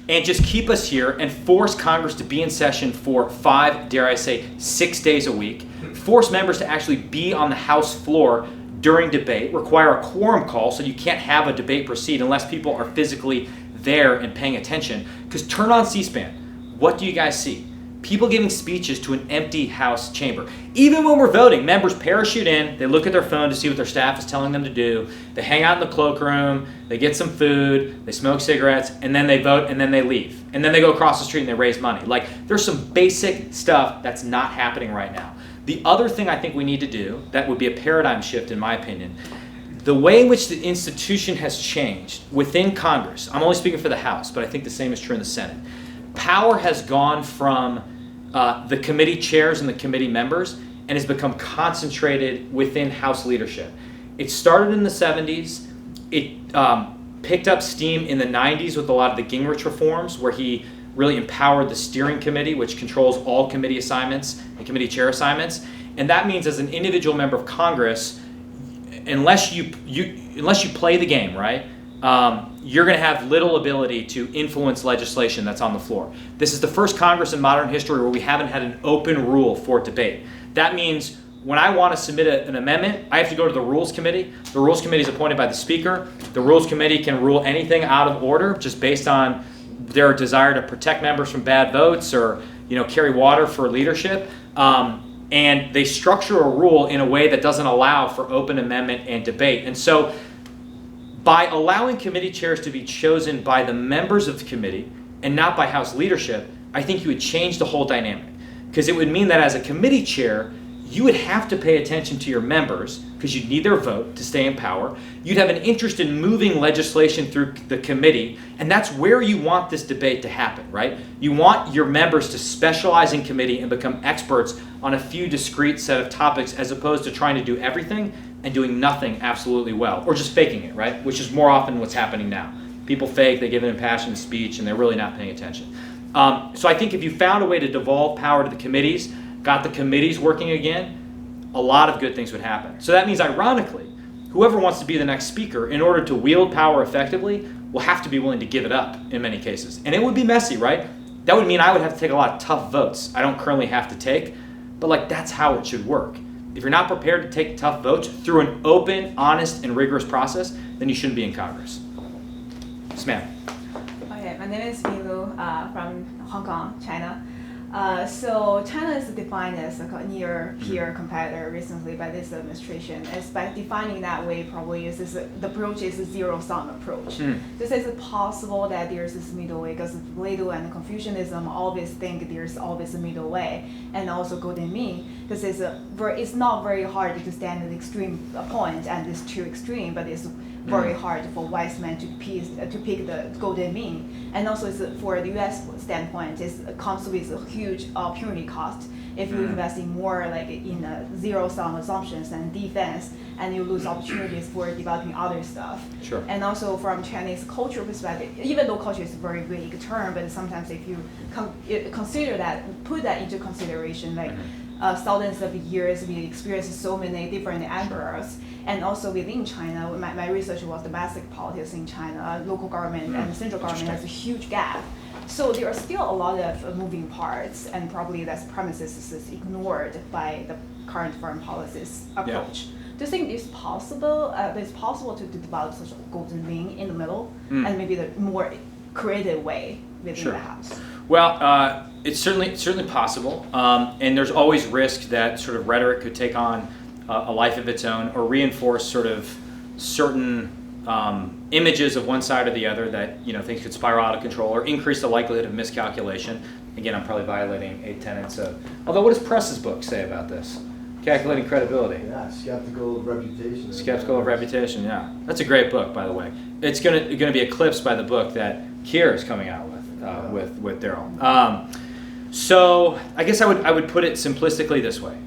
And just keep us here and force Congress to be in session for 5, dare I say, 6 days a week. Force members to actually be on the House floor during debate. Require a quorum call so you can't have a debate proceed unless people are physically there and paying attention. Because turn on C-SPAN. What do you guys see? People giving speeches to an empty House chamber. Even when we're voting, members parachute in, they look at their phone to see what their staff is telling them to do, they hang out in the cloakroom, they get some food, they smoke cigarettes, and then they vote, and then they leave. And then they go across the street and they raise money. Like, there's some basic stuff that's not happening right now. The other thing I think we need to do, that would be a paradigm shift in my opinion, the way in which the institution has changed within Congress, I'm only speaking for the House, but I think the same is true in the Senate. Power has gone from the committee chairs and the committee members and has become concentrated within House leadership. It started in the 70s. It picked up steam in the 90s with a lot of the Gingrich reforms, where he really empowered the steering committee, which controls all committee assignments and committee chair assignments. And that means as an individual member of Congress, unless you play the game, right, you're going to have little ability to influence legislation that's on the floor. This is the first Congress in modern history where we haven't had an open rule for debate. That means when I want to submit an amendment, I have to go to the Rules Committee. The Rules Committee is appointed by the Speaker. The Rules Committee can rule anything out of order just based on their desire to protect members from bad votes or carry water for leadership. And they structure a rule in a way that doesn't allow for open amendment and debate. And so by allowing committee chairs to be chosen by the members of the committee and not by House leadership, I think you would change the whole dynamic. Because it would mean that as a committee chair, you would have to pay attention to your members because you'd need their vote to stay in power. You'd have an interest in moving legislation through the committee, and that's where you want this debate to happen, right? You want your members to specialize in committee and become experts on a few discrete set of topics as opposed to trying to do everything and doing nothing absolutely well, or just faking it, right? Which is more often what's happening now. People fake, they give an impassioned speech, and they're really not paying attention. So I think if you found a way to devolve power to the committees, got the committees working again, a lot of good things would happen. So that means, ironically, whoever wants to be the next speaker, in order to wield power effectively, will have to be willing to give it up in many cases. And it would be messy, right? That would mean I would have to take a lot of tough votes I don't currently have to take, but that's how it should work. If you're not prepared to take tough votes through an open, honest, and rigorous process, then you shouldn't be in Congress. Yes, ma'am. Okay, my name is Milu from Hong Kong, China. So China is defined as a near-peer competitor recently by this administration. It's by defining that way, probably the approach is a zero-sum approach. This is possible that there's this middle way, because Plato and Confucianism always think there's always a middle way, and also golden mean, because it's not very hard to stand at the extreme point and this too extreme, but it's very hard for wise men to pick the golden mean. And also for the U.S. standpoint, it comes with a huge opportunity cost. If you invest in more in zero-sum assumptions and defense, and you lose opportunities for developing other stuff. Sure. And also from Chinese cultural perspective, even though culture is a very vague term, but sometimes if you consider that, put that into consideration, thousands of years we experienced so many different emperors. And also within China, my research was domestic politics in China. Local government and central government has a huge gap. So there are still a lot of moving parts, and probably that premises is ignored by the current foreign policies approach. Do you think it's possible? It's possible to develop such a golden mean in the middle, and maybe the more creative way within the House? Well, it's certainly possible, and there's always risk that sort of rhetoric could take on a life of its own, or reinforce sort of certain images of one side or the other that things could spiral out of control, or increase the likelihood of miscalculation. Again, I'm probably violating 8 tenets of. Although, what does Press's book say about this? Calculating credibility. Yeah, skeptical of reputation. Skeptical of reputation. Yeah, that's a great book, by the way. It's gonna be eclipsed by the book that Kier is coming out with Daryl. So I guess I would put it simplistically this way.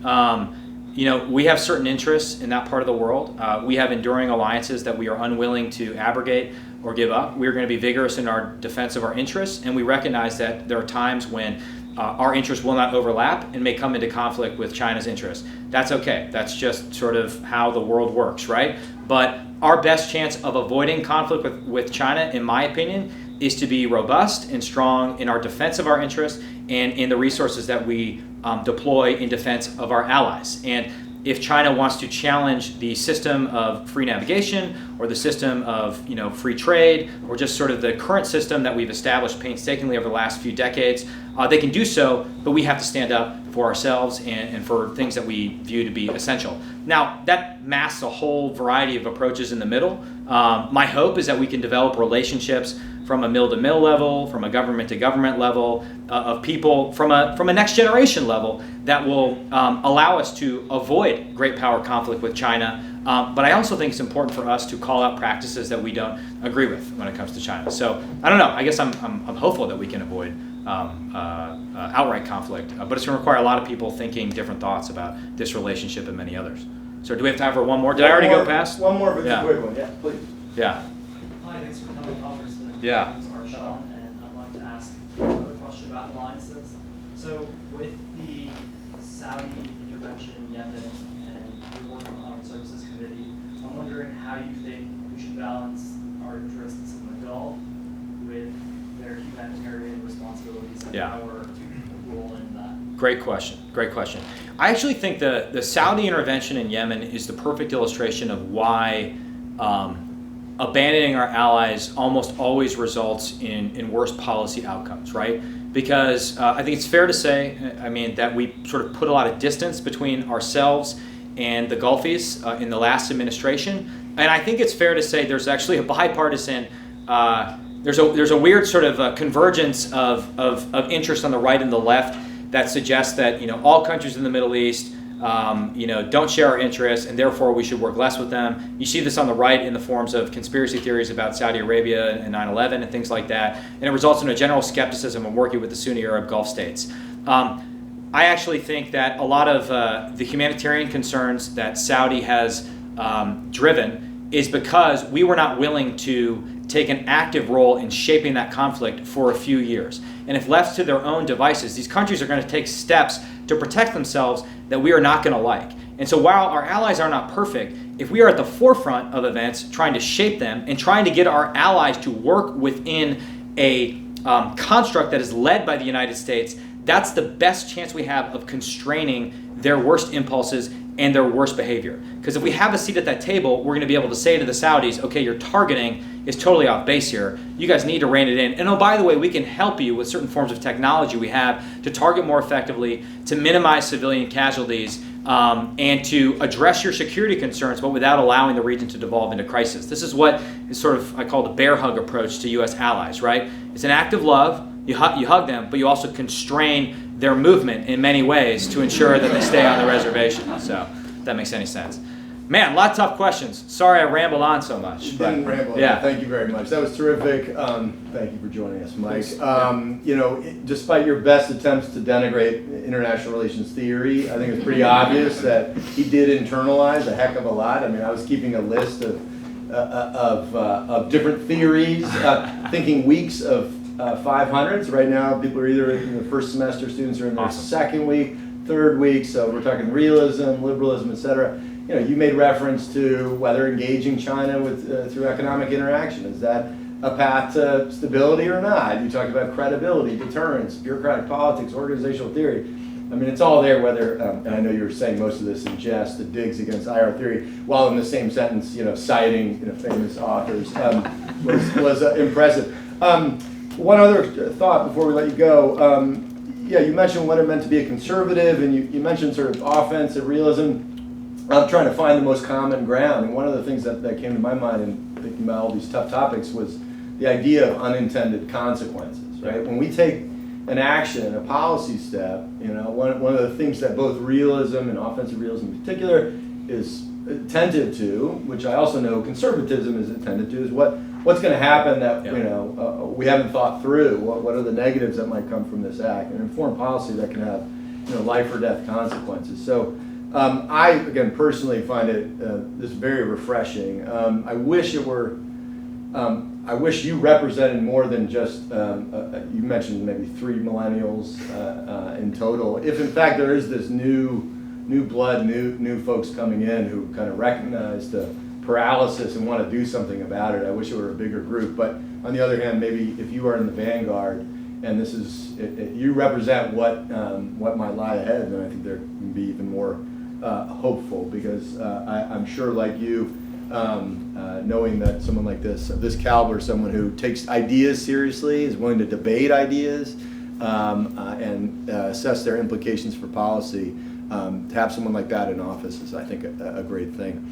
We have certain interests in that part of the world. We have enduring alliances that we are unwilling to abrogate or give up. We are going to be vigorous in our defense of our interests, and we recognize that there are times when our interests will not overlap and may come into conflict with China's interests. That's okay. That's just sort of how the world works, right? But our best chance of avoiding conflict with China, in my opinion, is to be robust and strong in our defense of our interests and in the resources that we deploy in defense of our allies. And if China wants to challenge the system of free navigation, or the system of free trade, or just sort of the current system that we've established painstakingly over the last few decades, they can do so, but we have to stand up for ourselves and for things that we view to be essential. Now, that masks a whole variety of approaches in the middle. My hope is that we can develop relationships from a mill-to-mill level, from a government-to-government level, of people from a next-generation level that will allow us to avoid great power conflict with China. But I also think it's important for us to call out practices that we don't agree with when it comes to China. So I don't know. I guess I'm hopeful that we can avoid outright conflict, but it's going to require a lot of people thinking different thoughts about this relationship and many others. So do we have time for one more? Did I already go past? One more, but a quick one. Yeah, please. Yeah. Hi, thanks for coming, Congressman. Yeah. My name is Arshawn, and I'd like to ask another question about alliances. So with the Saudi intervention in Yemen and your work on the Armed Services Committee, I'm wondering how you think we should balance our interests in the Gulf with their humanitarian responsibilities and our role in that. Great question. Great question. I actually think the Saudi intervention in Yemen is the perfect illustration of why abandoning our allies almost always results in worse policy outcomes, right? Because I think it's fair to say, I mean, that we sort of put a lot of distance between ourselves and the Gulfies in the last administration. And I think it's fair to say there's actually a bipartisan, there's a weird sort of convergence of interest on the right and the left that suggests that, you know, all countries in the Middle East, you know, don't share our interests, and therefore we should work less with them. You see this on the right in the forms of conspiracy theories about Saudi Arabia and 9/11 and things like that, and it results in a general skepticism of working with the Sunni Arab Gulf states. I actually think that a lot of the humanitarian concerns that Saudi has driven is because we were not willing to take an active role in shaping that conflict for a few years. And if left to their own devices, these countries are going to take steps to protect themselves that we are not going to like. And so while our allies are not perfect, if we are at the forefront of events trying to shape them and trying to get our allies to work within a construct that is led by the United States, that's the best chance we have of constraining their worst impulses and their worst behavior. Because if we have a seat at that table, we're going to be able to say to the Saudis, okay, your targeting is totally off base here. You guys need to rein it in. And oh, by the way, we can help you with certain forms of technology we have to target more effectively, to minimize civilian casualties, and to address your security concerns, but without allowing the region to devolve into crisis. This is what is sort of, I call the bear hug approach to U.S. allies, right? It's an act of love. You hug them, but you also constrain their movement in many ways to ensure that they stay on the reservation. So, if that makes any sense. Man, a lot of tough questions. Sorry I rambled on so much. You didn't ramble. Yeah. Thank you very much. That was terrific. Thank you for joining us, Mike. You know, despite your best attempts to denigrate international relations theory, I think it's pretty obvious that he did internalize a heck of a lot. I mean, I was keeping a list of different theories, thinking weeks of 500s. Right now, people are either in the first semester, students are in their second week, third week, so we're talking realism, liberalism, etc. You know, you made reference to whether engaging China with through economic interaction, is that a path to stability or not? You talked about credibility, deterrence, bureaucratic politics, organizational theory. I mean, it's all there, whether, and I know you were saying most of this in jest, the digs against IR theory, while in the same sentence, you know, citing, you know, famous authors, was impressive. One other thought before we let you go. Yeah, you mentioned what it meant to be a conservative, and you mentioned sort of offensive realism. I'm trying to find the most common ground, and one of the things that came to my mind in thinking about all these tough topics was the idea of unintended consequences, right? When we take an action, a policy step, you know, one of the things that both realism and offensive realism in particular is attentive to, which I also know conservatism is attentive to, is what's going to happen that you know we haven't thought through. What are the negatives that might come from this act? And informed policy that can have, you know, life or death consequences. So I again personally find it this very refreshing. I wish it were. I wish you represented more than just. You mentioned maybe 3 millennials in total. If in fact there is this new blood, new folks coming in who kind of recognize the paralysis and want to do something about it, I wish it were a bigger group. But on the other hand, maybe if you are in the vanguard and this is you represent what might lie ahead, then I think there can be even more hopeful, because I'm sure, like you, knowing that someone like this caliber, someone who takes ideas seriously, is willing to debate ideas and assess their implications for policy, to have someone like that in office is, I think, a great thing.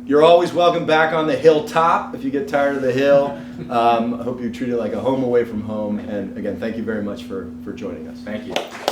You're always welcome back on the hilltop if you get tired of the hill. I hope you treat it like a home away from home. And again, thank you very much for joining us. Thank you.